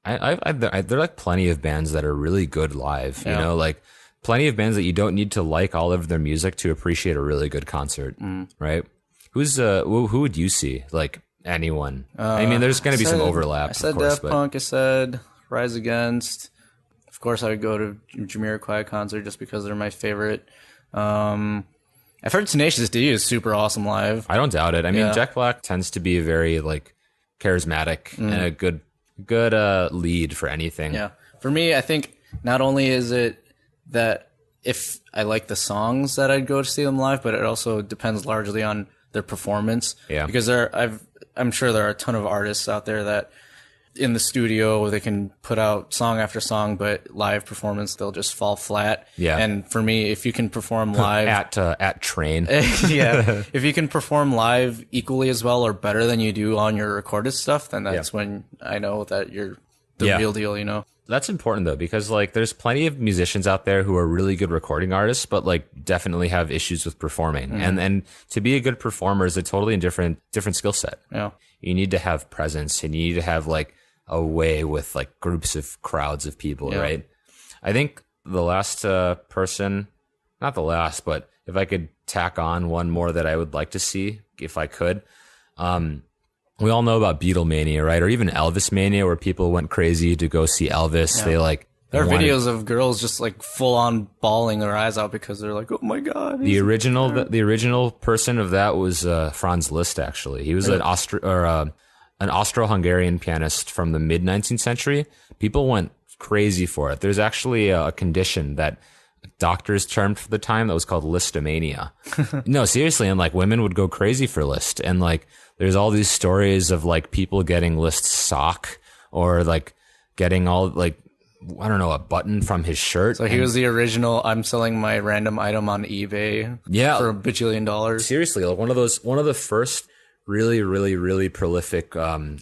are like plenty of bands that are really good live, you know, like plenty of bands that you don't need to like all of their music to appreciate a really good concert, right? Who would you see? Like anyone? I mean, there's going to be some overlap. I said Daft Punk. I said Rise Against. Of course, I would go to Jamiroquai concert just because they're my favorite. I've heard Tenacious D is super awesome live. I don't doubt it. I mean, Jack Black tends to be very like charismatic and a good lead for anything. Yeah. For me, I think not only is it that if I like the songs that I'd go to see them live, but it also depends largely on their performance. Yeah. Because I'm sure there are a ton of artists out there that in the studio they can put out song after song, but live performance they'll just fall flat. Yeah. And for me, if you can perform live at Train, if you can perform live equally as well or better than you do on your recorded stuff, then that's when I know that you're the real deal. You know. That's important though, because like there's plenty of musicians out there who are really good recording artists, but like definitely have issues with performing. And to be a good performer is a totally different skill set. Yeah. You need to have presence, and you need to have like a way with like groups of crowds of people, right? I think the last person, not the last, but if I could tack on one more that I would like to see, if I could, we all know about Beatlemania, right? Or even Elvis mania, where people went crazy to go see Elvis. Yeah. They like there are videos of girls just like full on bawling their eyes out because they're like, oh my god. The original person of that was Franz Liszt. Actually, he was an Austro-Hungarian pianist from the mid 19th century. People went crazy for it. There's actually a condition that doctors termed for the time that was called Lisztomania. No, seriously, and like women would go crazy for Liszt, and like there's all these stories of like people getting Liszt's sock, or like getting all like, I don't know, a button from his shirt. So he was the original, I'm selling my random item on eBay for $1 bajillion. Seriously, like one of the first really, really, really prolific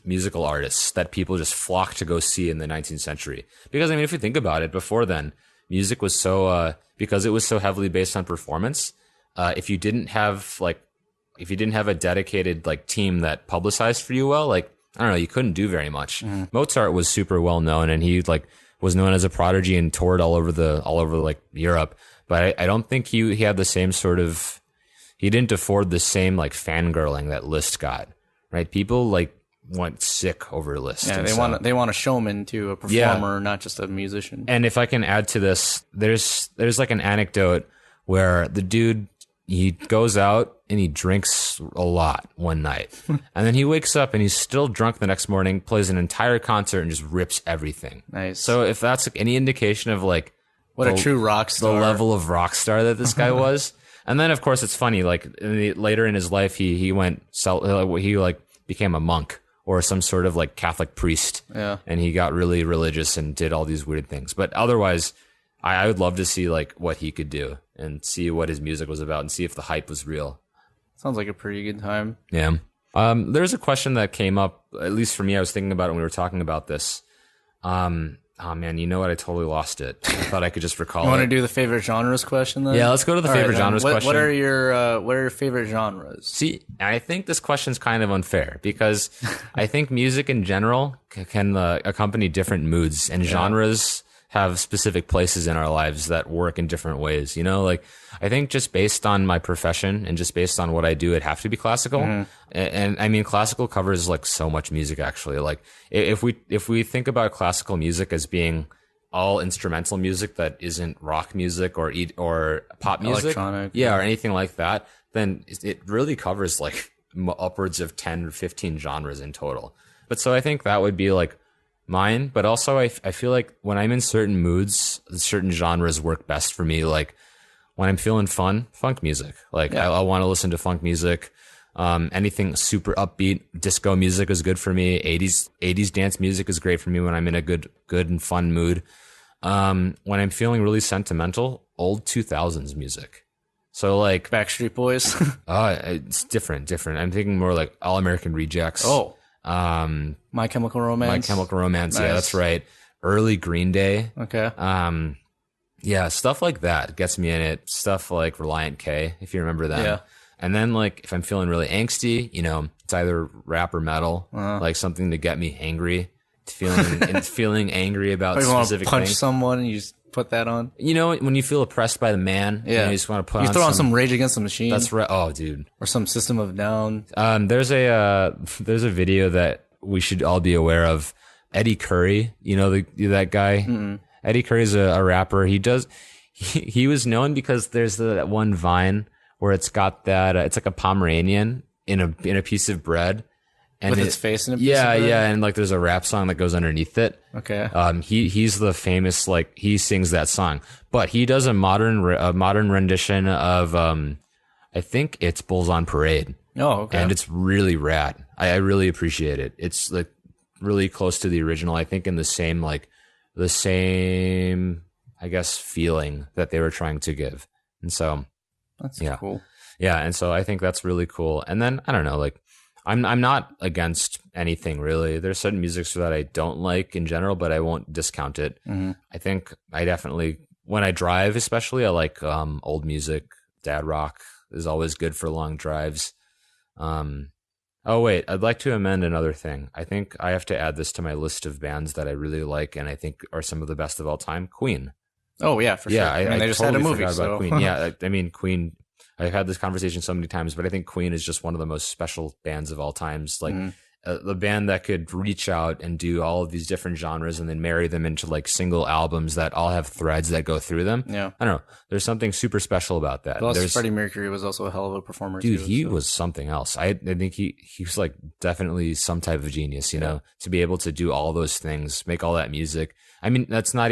musical artists that people just flocked to go see in the 19th century. Because I mean, if you think about it, before then, music was so because it was so heavily based on performance. If you didn't have a dedicated like team that publicized for you well, like I don't know, you couldn't do very much. Mozart was super well known, and he like was known as a prodigy and toured all over like Europe. But I don't think he had the same sort of, he didn't afford the same like fangirling that Liszt got. Right? People like went sick over Liszt. Yeah, they want a showman to a performer, not just a musician. And if I can add to this, there's like an anecdote where the dude, he goes out and he drinks a lot one night, and then he wakes up and he's still drunk the next morning, plays an entire concert and just rips everything. Nice. So if that's like any indication of like what a true rock star, the level of rock star that this guy was. And then of course it's funny, like later in his life, he became a monk or some sort of like Catholic priest. Yeah. And he got really religious and did all these weird things. But otherwise, I would love to see like what he could do and see what his music was about and see if the hype was real. Sounds like a pretty good time. Yeah. There's a question that came up, at least for me, I was thinking about it when we were talking about this. Oh man, you know what? I totally lost it. I thought I could just recall You want to do the favorite genres question then? Yeah, let's go to the favorite genres question. What are your favorite genres? See, I think this question's kind of unfair because I think music in general can accompany different moods, and genres have specific places in our lives that work in different ways. You know, like I think just based on my profession and just based on what I do, it'd have to be classical. And I mean, classical covers like so much music actually. Like if we think about classical music as being all instrumental music that isn't rock music or pop music, electronic, or anything like that, then it really covers like upwards of 10 or 15 genres in total. But so I think that would be like mine, but also I feel like when I'm in certain moods, certain genres work best for me. Like when I'm feeling fun, funk music. Like I want to listen to funk music. Anything super upbeat, disco music is good for me. 80s dance music is great for me when I'm in a good and fun mood. When I'm feeling really sentimental, old 2000s music. So like Backstreet Boys. It's different. I'm thinking more like All American Rejects. My Chemical Romance. Nice. Yeah, that's right. Early Green Day. Okay. Yeah, stuff like that gets me in it. Stuff like Reliant K, if you remember them. Yeah. And then like if I'm feeling really angsty, you know, it's either rap or metal, like something to get me angry, feeling angry about specific things. Punch things. someone and you just put that on. You know, when you feel oppressed by the man, you just want to throw on some Rage Against the Machine. That's right. Oh, dude. Or some System of a Down. There's a video that we should all be aware of. Eddie Curry, you know that guy. Mm-mm. Eddie Curry's a rapper. He was known because there's that one Vine where it's got that it's like a Pomeranian in a piece of bread, and with its face in a piece of bread? Yeah, and like there's a rap song that goes underneath it. Okay. He's the famous, like he sings that song, but he does a modern rendition of I think it's Bulls on Parade. Oh, okay. And it's really rad. I really appreciate it. It's like really close to the original, I think, in the same I guess feeling that they were trying to give. And so that's cool. Yeah, and so I think that's really cool. And then I don't know, like I'm not against anything really. There's certain music that I don't like in general, but I won't discount it. I think I definitely, when I drive especially, I like old music. Dad rock is always good for long drives. Oh wait, I'd like to amend another thing. I think I have to add this to my list of bands that I really like and I think are some of the best of all time. Queen. Oh yeah, for sure. Yeah, I mean, they just totally had a movie about Queen. Yeah, I mean Queen. I've had this conversation so many times, but I think Queen is just one of the most special bands of all times. Like the band that could reach out and do all of these different genres and then marry them into like single albums that all have threads that go through them. Yeah, I don't know. There's something super special about that. Plus, Freddie Mercury was also a hell of a performer. Dude, too, he was something else. I think he was like definitely some type of genius, you know, to be able to do all those things, make all that music. I mean, let's not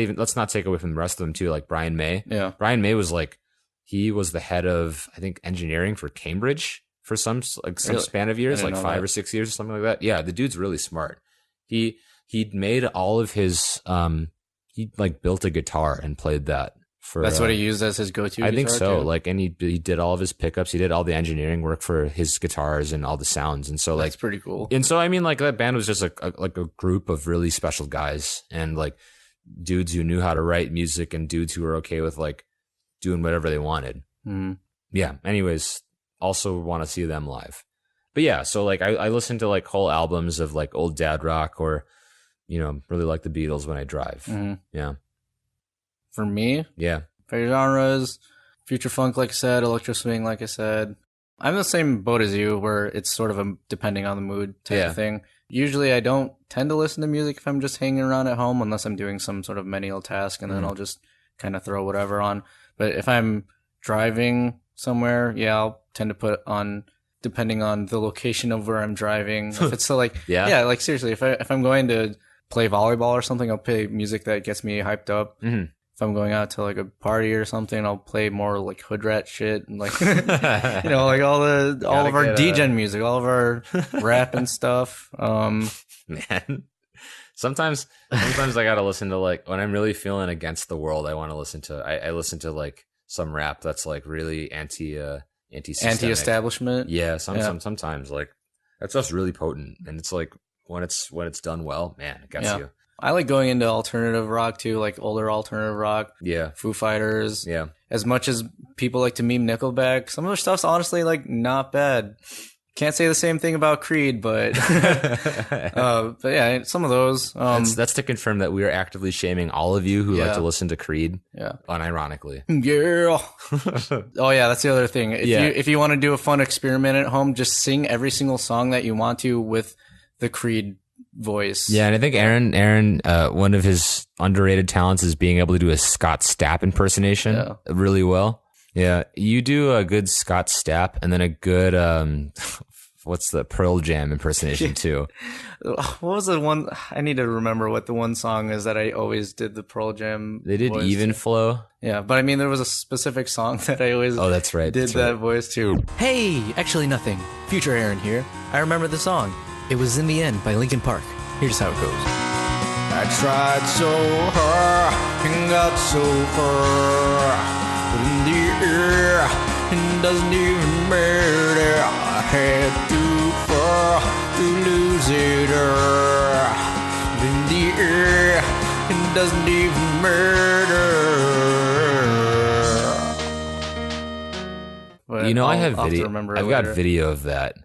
take away from the rest of them too. Like Brian May. Yeah. Brian May was like, he was the head of, I think, engineering for Cambridge for some span of years, like 5 or 6 years or something like that. Yeah. The dude's really smart. He'd made all of his, he like built a guitar and played that. That's what he used as his go-to. I think so. Too. Like, and he did all of his pickups. He did all the engineering work for his guitars and all the sounds. And so, like, that's pretty cool. And so, I mean, like, that band was just a group of really special guys and like dudes who knew how to write music and dudes who were okay with like doing whatever they wanted. Yeah. Anyways, also want to see them live. But yeah, so like I listen to like whole albums of like old dad rock or, you know, really like the Beatles when I drive. Yeah. For me, yeah, favorite genres, future funk, like I said, electro swing, like I said. I'm the same boat as you, where it's sort of a depending on the mood type of thing. Usually, I don't tend to listen to music if I'm just hanging around at home, unless I'm doing some sort of menial task, and then I'll just kind of throw whatever on. But if I'm driving somewhere, yeah, I'll tend to put on, depending on the location of where I'm driving. If it's so like, like seriously, if I'm going to play volleyball or something, I'll play music that gets me hyped up. If I'm going out to like a party or something, I'll play more like hood rat shit and like, you know, like all of our D-Gen music, all of our rap and stuff. Man, sometimes I gotta listen to like, when I'm really feeling against the world, I want to listen to, I listen to like some rap that's like really anti-establishment. Yeah. Sometimes like that's just really potent. And it's like when it's done well, man, it gets you. I like going into alternative rock too, like older alternative rock. Yeah. Foo Fighters. Yeah. As much as people like to meme Nickelback, some of their stuff's honestly like not bad. Can't say the same thing about Creed, but but yeah, some of those. That's to confirm that we are actively shaming all of you who like to listen to Creed. Yeah. Unironically. Yeah. Oh yeah, that's the other thing. If you want to do a fun experiment at home, just sing every single song that you want to with the Creed voice. Yeah, and I think Aaron, one of his underrated talents is being able to do a Scott Stapp impersonation really well. Yeah, you do a good Scott Stapp and then a good what's the Pearl Jam impersonation too. What was the one? I need to remember what the one song is that I always did the Pearl Jam. They did voice. Even Flow. Yeah, but I mean there was a specific song that I always that's right. did that voice too. Hey, actually nothing. Future Aaron here. I remember the song. It was In the End by Linkin Park. Here's how it goes. I tried so hard and got so far, but in the air, it doesn't even matter. I had too far to lose it all. But in the air, it doesn't even matter. But you know, I have video. I've got video of that.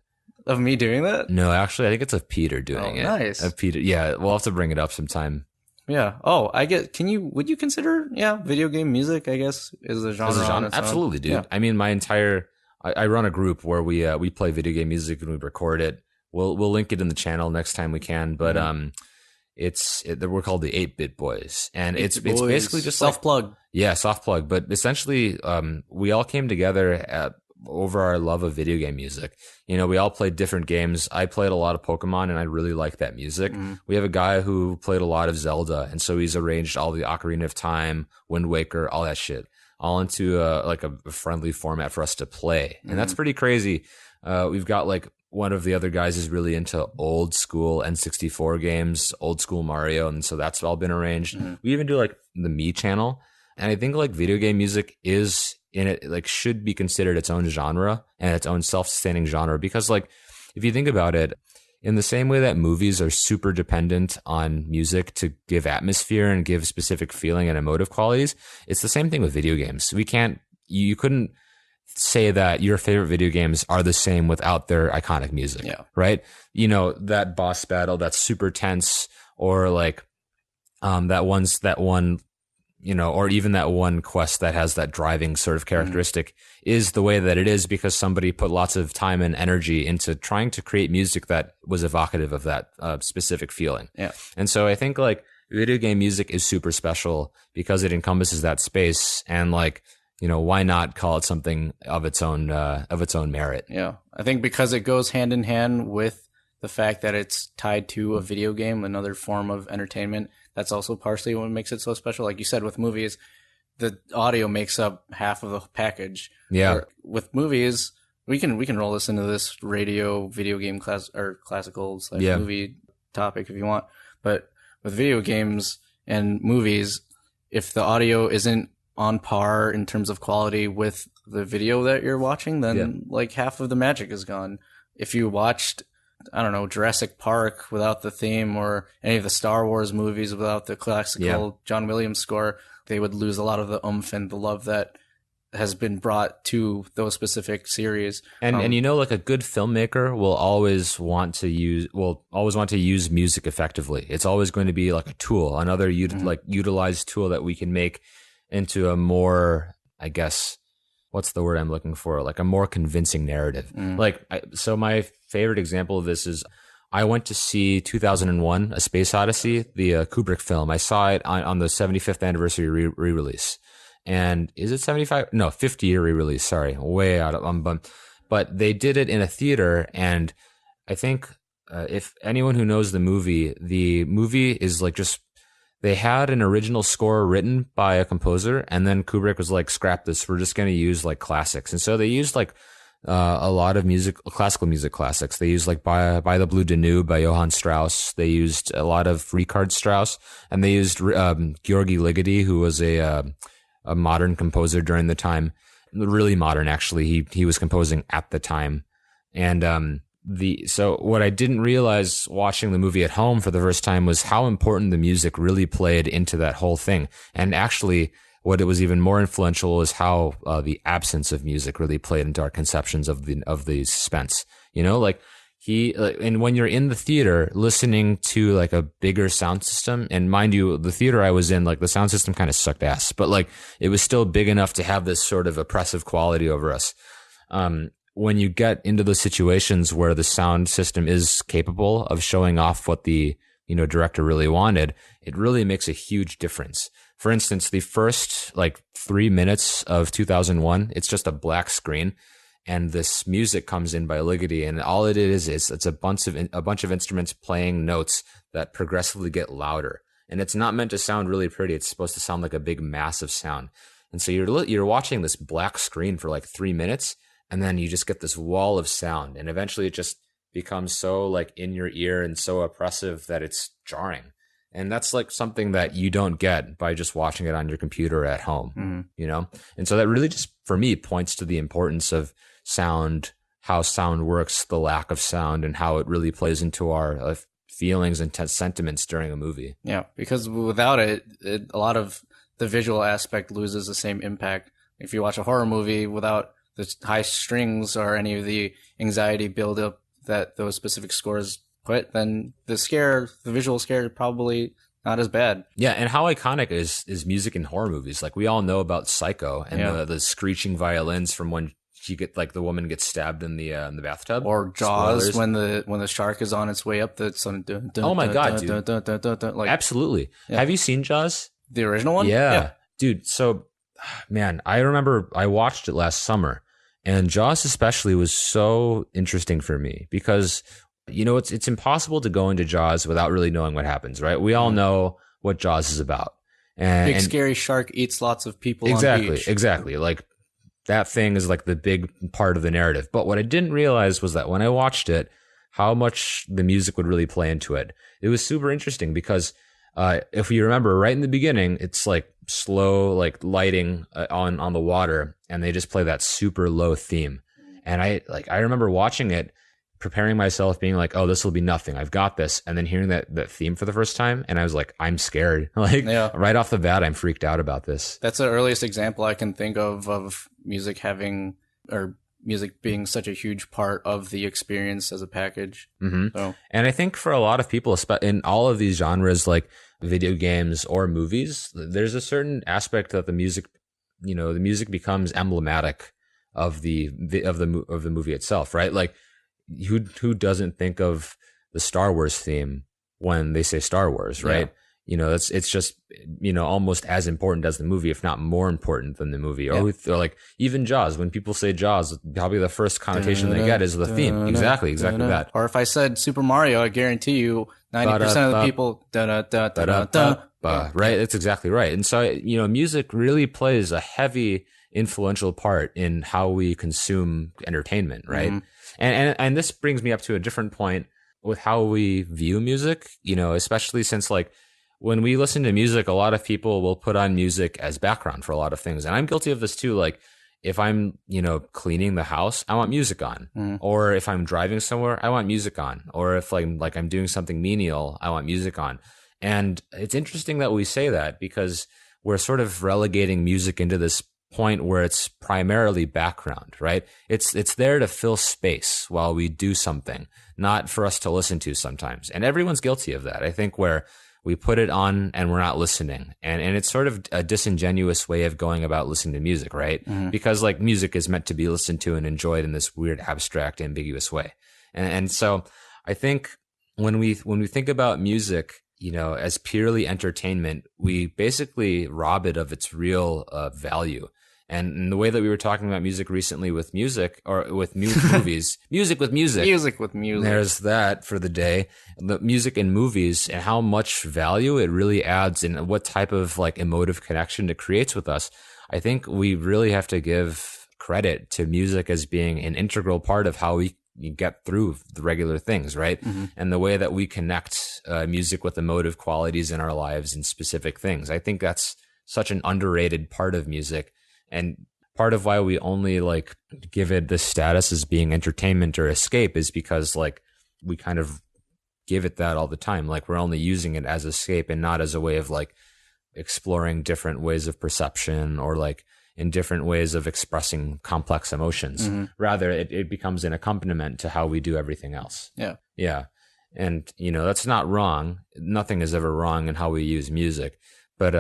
Of me doing that? No, actually, I think it's of Peter doing it. Nice. Of Peter. Yeah, we'll have to bring it up sometime. Yeah. Oh, would you consider, video game music, I guess, is a genre? Absolutely, dude. Yeah. I mean, I run a group where we play video game music and we record it. We'll link it in the channel next time we can, but we're called the 8-Bit Boys, and it's basically just soft plug. Yeah, soft plug. But essentially, we all came together over our love of video game music. You know, we all played different games. I played a lot of Pokemon and I really like that music. We have a guy who played a lot of Zelda, and so he's arranged all the Ocarina of Time, Wind Waker, all that shit, all into a friendly format for us to play. And that's pretty crazy. We've got like one of the other guys is really into old school N64 games, old school Mario, and so that's all been arranged. We even do like the Me channel. And I think like video game music is in it, like should be considered its own genre and its own self-sustaining genre, because like if you think about it, in the same way that movies are super dependent on music to give atmosphere and give specific feeling and emotive qualities, it's the same thing with video games. You couldn't say that your favorite video games are the same without their iconic music, right? You know, that boss battle that's super tense, or like that one, you know, or even that one quest that has that driving sort of characteristic is the way that it is because somebody put lots of time and energy into trying to create music that was evocative of that specific feeling. Yeah. And so I think like video game music is super special because it encompasses that space, and like, you know, why not call it something of its own merit? Yeah. I think because it goes hand in hand with the fact that it's tied to a video game, another form of entertainment. That's also partially what makes it so special. Like you said, with movies, the audio makes up half of the package. Yeah. Or with movies, we can roll this into this radio, video game classical movie topic if you want. But with video games and movies, if the audio isn't on par in terms of quality with the video that you're watching, then like half of the magic is gone. If you watched, I don't know, Jurassic Park without the theme, or any of the Star Wars movies without the classical John Williams score, they would lose a lot of the oomph and the love that has been brought to those specific series. And you know, like a good filmmaker will always want to use music effectively. It's always going to be like a tool, another utilized tool that we can make into a more, I guess, what's the word I'm looking for? Like a more convincing narrative. So my favorite example of this is I went to see 2001: A Space Odyssey, the Kubrick film. I saw it on the 75th anniversary re-release. And is it 75? No, 50-year re-release. Sorry, way out of but they did it in a theater, and I think if anyone who knows the movie is like just. They had an original score written by a composer, and then Kubrick was like, scrap this. We're just going to use like classics. And so they used like a lot of classical music classics. They used like By the Blue Danube by Johann Strauss. They used a lot of Richard Strauss, and they used György Ligeti, who was a modern composer during the time. Really modern, actually. He was composing at the time. And so what I didn't realize watching the movie at home for the first time was how important the music really played into that whole thing. And actually, what it was even more influential is how the absence of music really played into our conceptions of the suspense. You know, like and when you're in the theater listening to like a bigger sound system, and mind you, the theater I was in, like the sound system kind of sucked ass, but like it was still big enough to have this sort of oppressive quality over us. When you get into those situations where the sound system is capable of showing off what the, you know, director really wanted, it really makes a huge difference. For instance, the first like 3 minutes of 2001, it's just a black screen, and this music comes in by Ligeti, and all it is it's a bunch of instruments playing notes that progressively get louder, and it's not meant to sound really pretty. It's supposed to sound like a big massive sound, and so you're watching this black screen for like 3 minutes. And then you just get this wall of sound, and eventually it just becomes so like in your ear and so oppressive that it's jarring. And that's like something that you don't get by just watching it on your computer at home, you know? And so that really just, for me, points to the importance of sound, how sound works, the lack of sound, and how it really plays into our feelings and sentiments during a movie. Yeah, because without it, a lot of the visual aspect loses the same impact. If you watch a horror movie without the high strings or any of the anxiety buildup that those specific scores put, then the visual scare is probably not as bad. Yeah, and how iconic is music in horror movies? Like we all know about Psycho and the screeching violins from when the woman gets stabbed in the bathtub, or Jaws. Spoilers. when the shark is on its way up. Oh my god, dude! Like absolutely. Yeah. Have you seen Jaws? The original one? Yeah, dude. So, man, I remember I watched it last summer. And Jaws especially was so interesting for me because, you know, it's impossible to go into Jaws without really knowing what happens, right? We all know what Jaws is about. And scary shark eats lots of people on the beach. Exactly. Like that thing is like the big part of the narrative. But what I didn't realize was that when I watched it, how much the music would really play into it. It was super interesting because if you remember right in the beginning, it's like slow, like lighting on the water, and they just play that super low theme. And I remember watching it preparing myself, being like, oh, this will be nothing. I've got this. And then hearing that theme for the first time. And I was like, I'm scared. Like right off the bat, I'm freaked out about this. That's the earliest example I can think of music having, or music being such a huge part of the experience as a package. So. And I think for a lot of people, in all of these genres, like video games or movies, there's a certain aspect that the music becomes emblematic of the movie itself, right? Like who doesn't think of the Star Wars theme when they say Star Wars, right? It's just, almost as important as the movie, if not more important than the movie. Or like even Jaws, when people say Jaws, probably the first connotation they get is the theme. Exactly that. Or if I said Super Mario, I guarantee you 90% of the people, right? That's exactly right. And so, music really plays a heavy influential part in how we consume entertainment, right? And this brings me up to a different point with how we view music, especially since like when we listen to music, a lot of people will put on music as background for a lot of things. And I'm guilty of this too. Like if I'm, cleaning the house, I want music on. Or if I'm driving somewhere, I want music on. Or if I'm doing something menial, I want music on. And it's interesting that we say that because we're sort of relegating music into this point where it's primarily background, right? It's there to fill space while we do something, not for us to listen to sometimes. And everyone's guilty of that. I think where we put it on and we're not listening. And it's sort of a disingenuous way of going about listening to music, right? Because like music is meant to be listened to and enjoyed in this weird, abstract, ambiguous way. And so I think when we think about music, as purely entertainment, we basically rob it of its real value. And in the way that we were talking about music recently with music or with movies, music with music. Music with music. There's that for the day. The music in movies and how much value it really adds and what type of like emotive connection it creates with us. I think we really have to give credit to music as being an integral part of how we get through the regular things, right? And the way that we connect music with emotive qualities in our lives and specific things. I think that's such an underrated part of music. And part of why we only like give it the status as being entertainment or escape is because like we kind of give it that all the time. Like we're only using it as escape and not as a way of like exploring different ways of perception or like in different ways of expressing complex emotions. Rather, it becomes an accompaniment to how we do everything else. Yeah. And, that's not wrong. Nothing is ever wrong in how we use music. But,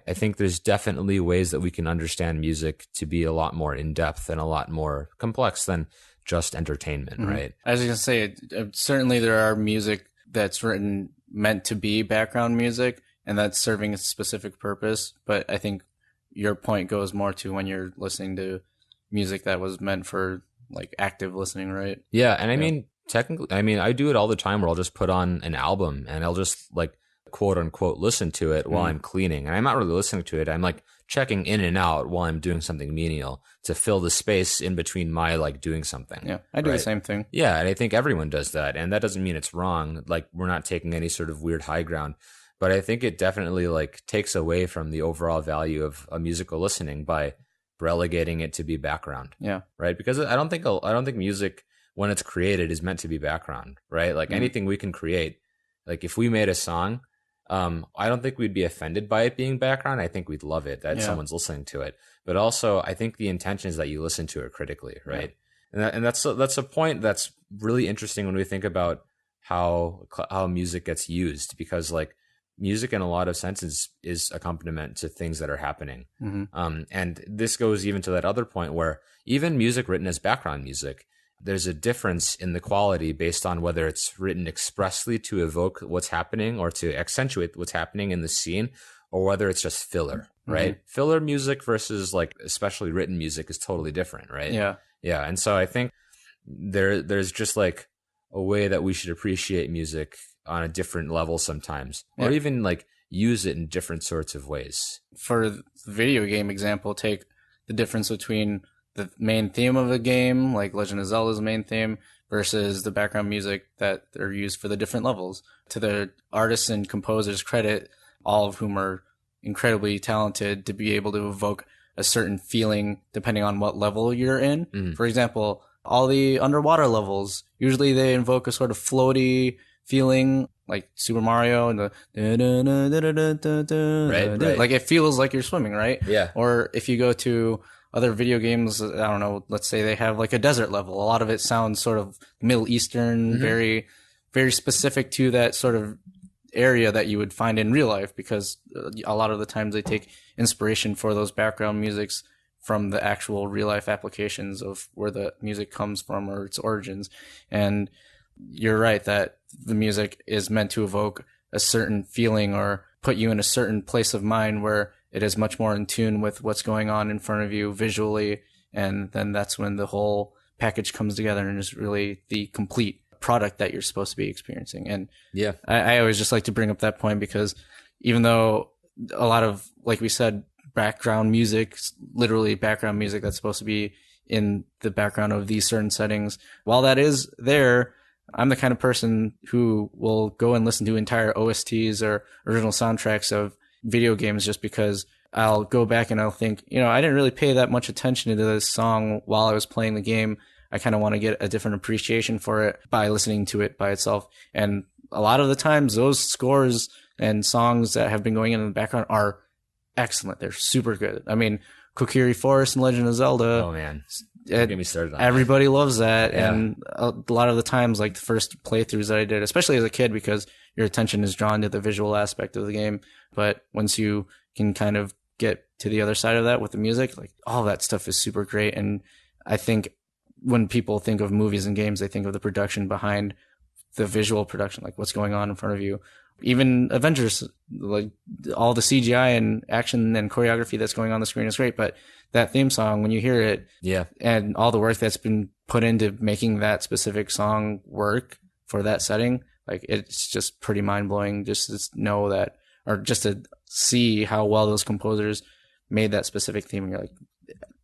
I think there's definitely ways that we can understand music to be a lot more in depth and a lot more complex than just entertainment, right? As you can say, certainly there are music that's meant to be background music and that's serving a specific purpose. But I think your point goes more to when you're listening to music that was meant for like active listening, right? Yeah. And I mean, technically, I do it all the time where I'll just put on an album and I'll just like, quote unquote listen to it while I'm cleaning, and I'm not really listening to it. I'm like checking in and out while I'm doing something menial to fill the space in between my like doing something. I do the same thing. Yeah, and I think everyone does that, and that doesn't mean it's wrong. Like we're not taking any sort of weird high ground, but I think it definitely like takes away from the overall value of a musical listening by relegating it to be background. Right, because I don't think music when it's created is meant to be background, right? Like anything we can create, like if we made a song, I don't think we'd be offended by it being background. I think we'd love it that someone's listening to it. But also, I think the intention is that you listen to it critically, right? And that's a point that's really interesting when we think about how music gets used, because like music in a lot of senses is accompaniment to things that are happening. And this goes even to that other point where even music written as background music, there's a difference in the quality based on whether it's written expressly to evoke what's happening or to accentuate what's happening in the scene, or whether it's just filler, right? Filler music versus like especially written music is totally different, right? Yeah. And so I think there's just like a way that we should appreciate music on a different level sometimes, or even like use it in different sorts of ways. For the video game example, take the difference between the main theme of a game, like Legend of Zelda's main theme, versus the background music that are used for the different levels. To the artists and composers' credit, all of whom are incredibly talented to be able to evoke a certain feeling depending on what level you're in. For example, all the underwater levels. Usually they invoke a sort of floaty feeling, like Super Mario and the right. Like it feels like you're swimming, right? Yeah. Or if you go to other video games, I don't know, let's say they have like a desert level. A lot of it sounds sort of Middle Eastern, very, very specific to that sort of area that you would find in real life, because a lot of the times they take inspiration for those background musics from the actual real life applications of where the music comes from or its origins. And you're right that the music is meant to evoke a certain feeling or put you in a certain place of mind where it is much more in tune with what's going on in front of you visually. And then that's when the whole package comes together and is really the complete product that you're supposed to be experiencing. And yeah, I always just like to bring up that point, because even though a lot of, like we said, background music, literally background music that's supposed to be in the background of these certain settings, while that is there, I'm the kind of person who will go and listen to entire OSTs or original soundtracks of video games just because I'll go back and I'll think, I didn't really pay that much attention to this song while I was playing the game. I kind of want to get a different appreciation for it by listening to it by itself. And a lot of the times those scores and songs that have been going in the background are excellent. They're super good. I mean, Kokiri Forest and Legend of Zelda. Oh man. Get me started on everybody loves that. Yeah. And a lot of the times, like the first playthroughs that I did, especially as a kid, because your attention is drawn to the visual aspect of the game. But once you can kind of get to the other side of that with the music, like all that stuff is super great. And I think when people think of movies and games, they think of the production behind the visual production, like what's going on in front of you. Even Avengers, like all the CGI and action and choreography that's going on the screen is great. But that theme song, when you hear it, yeah, and all the work that's been put into making that specific song work for that setting, like it's just pretty mind blowing just to know that, or just to see how well those composers made that specific theme. And you're like,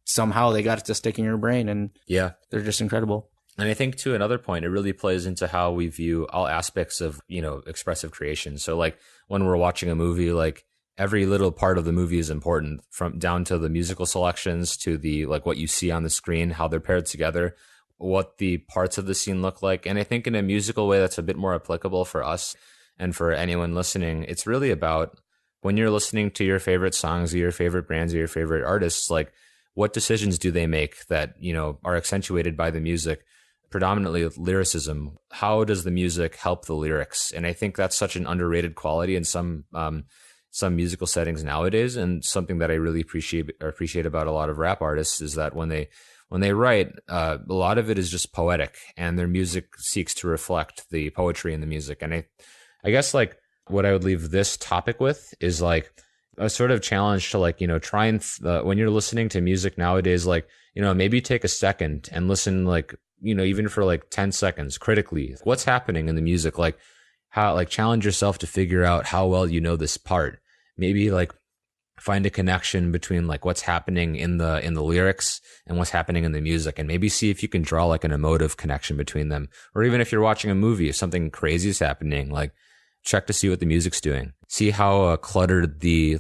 somehow they got it to stick in your brain, and yeah, they're just incredible. And I think to another point, it really plays into how we view all aspects of, expressive creation. So like when we're watching a movie, like every little part of the movie is important, from down to the musical selections to the, like what you see on the screen, how they're paired together, what the parts of the scene look like. And I think in a musical way that's a bit more applicable for us and for anyone listening, it's really about when you're listening to your favorite songs or your favorite brands or your favorite artists, like what decisions do they make that, are accentuated by the music? Predominantly lyricism. How does the music help the lyrics? And I think that's such an underrated quality in some musical settings nowadays, and something that I really appreciate about a lot of rap artists is that when they write, a lot of it is just poetic, and their music seeks to reflect the poetry in the music. And I guess like what I would leave this topic with is like a sort of challenge to like, try and when you're listening to music nowadays, like, maybe take a second and listen, like, even for like 10 seconds critically, what's happening in the music, like how, like challenge yourself to figure out how well you know this part. Maybe like find a connection between like what's happening in the lyrics and what's happening in the music, and maybe see if you can draw like an emotive connection between them. Or even if you're watching a movie, if something crazy is happening, like check to see what the music's doing. See how cluttered the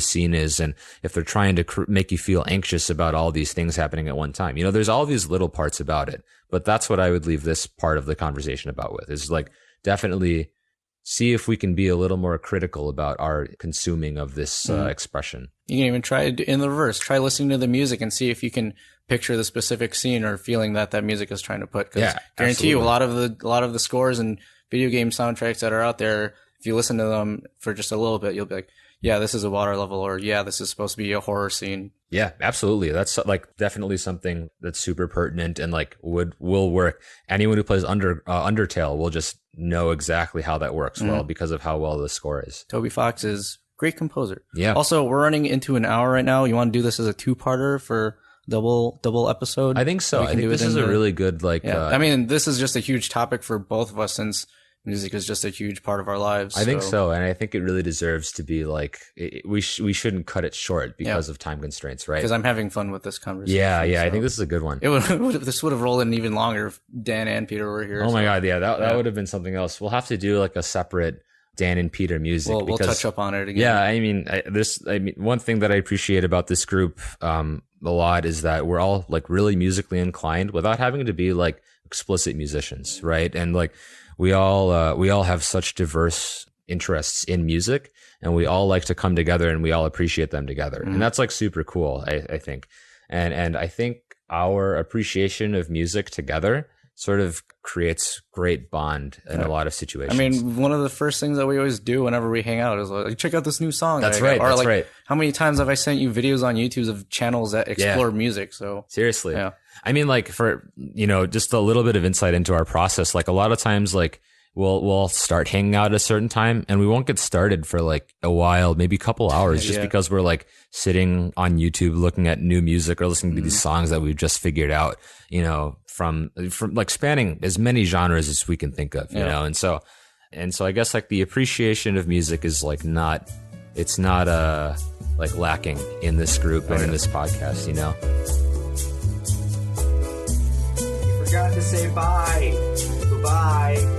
scene is, and if they're trying to make you feel anxious about all these things happening at one time. There's all these little parts about it, but that's what I would leave this part of the conversation about with, is like definitely see if we can be a little more critical about our consuming of this expression. You can even try it in the reverse. Try listening to the music and see if you can picture the specific scene or feeling that music is trying to put. Because guarantee you, a lot of the scores and video game soundtracks that are out there, if you listen to them for just a little bit, you'll be like, yeah, this is a water level, or yeah, this is supposed to be a horror scene. Yeah, absolutely. That's like definitely something that's super pertinent and like will work. Anyone who plays Undertale will just know exactly how that works well, because of how well the score is. Toby Fox is a great composer. Yeah. Also, we're running into an hour right now. You want to do this as a two-parter for double episode? I think so. I think this is a really good I mean, this is just a huge topic for both of us, since music is just a huge part of our lives. I think so. And I think it really deserves to be like, we shouldn't cut it short because of time constraints, right? Because I'm having fun with this conversation. Yeah. So. I think this is a good one. This would have rolled in even longer if Dan and Peter were here. Oh my God. Yeah. That would have been something else. We'll have to do like a separate Dan and Peter music. We'll touch up on it again. Yeah. I mean, one thing that I appreciate about this group, a lot is that we're all like really musically inclined without having to be like explicit musicians, right? And like we all have such diverse interests in music, and we all like to come together and we all appreciate them together. And that's like super cool, I think. And I think our appreciation of music together sort of creates great bond in a lot of situations. I mean, one of the first things that we always do whenever we hang out is like, check out this new song. That's right. Or that's like, right. how many times have I sent you videos on YouTube of channels that explore music? So seriously. Yeah. I mean, like for, just a little bit of insight into our process, like a lot of times, like we'll start hanging out at a certain time and we won't get started for like a while, maybe a couple hours, just because we're like sitting on YouTube looking at new music or listening to these songs that we've just figured out, from like spanning as many genres as we can think of, you know? And so I guess like the appreciation of music is like it's not like lacking in this group and in this podcast, Forgot to say bye. Goodbye.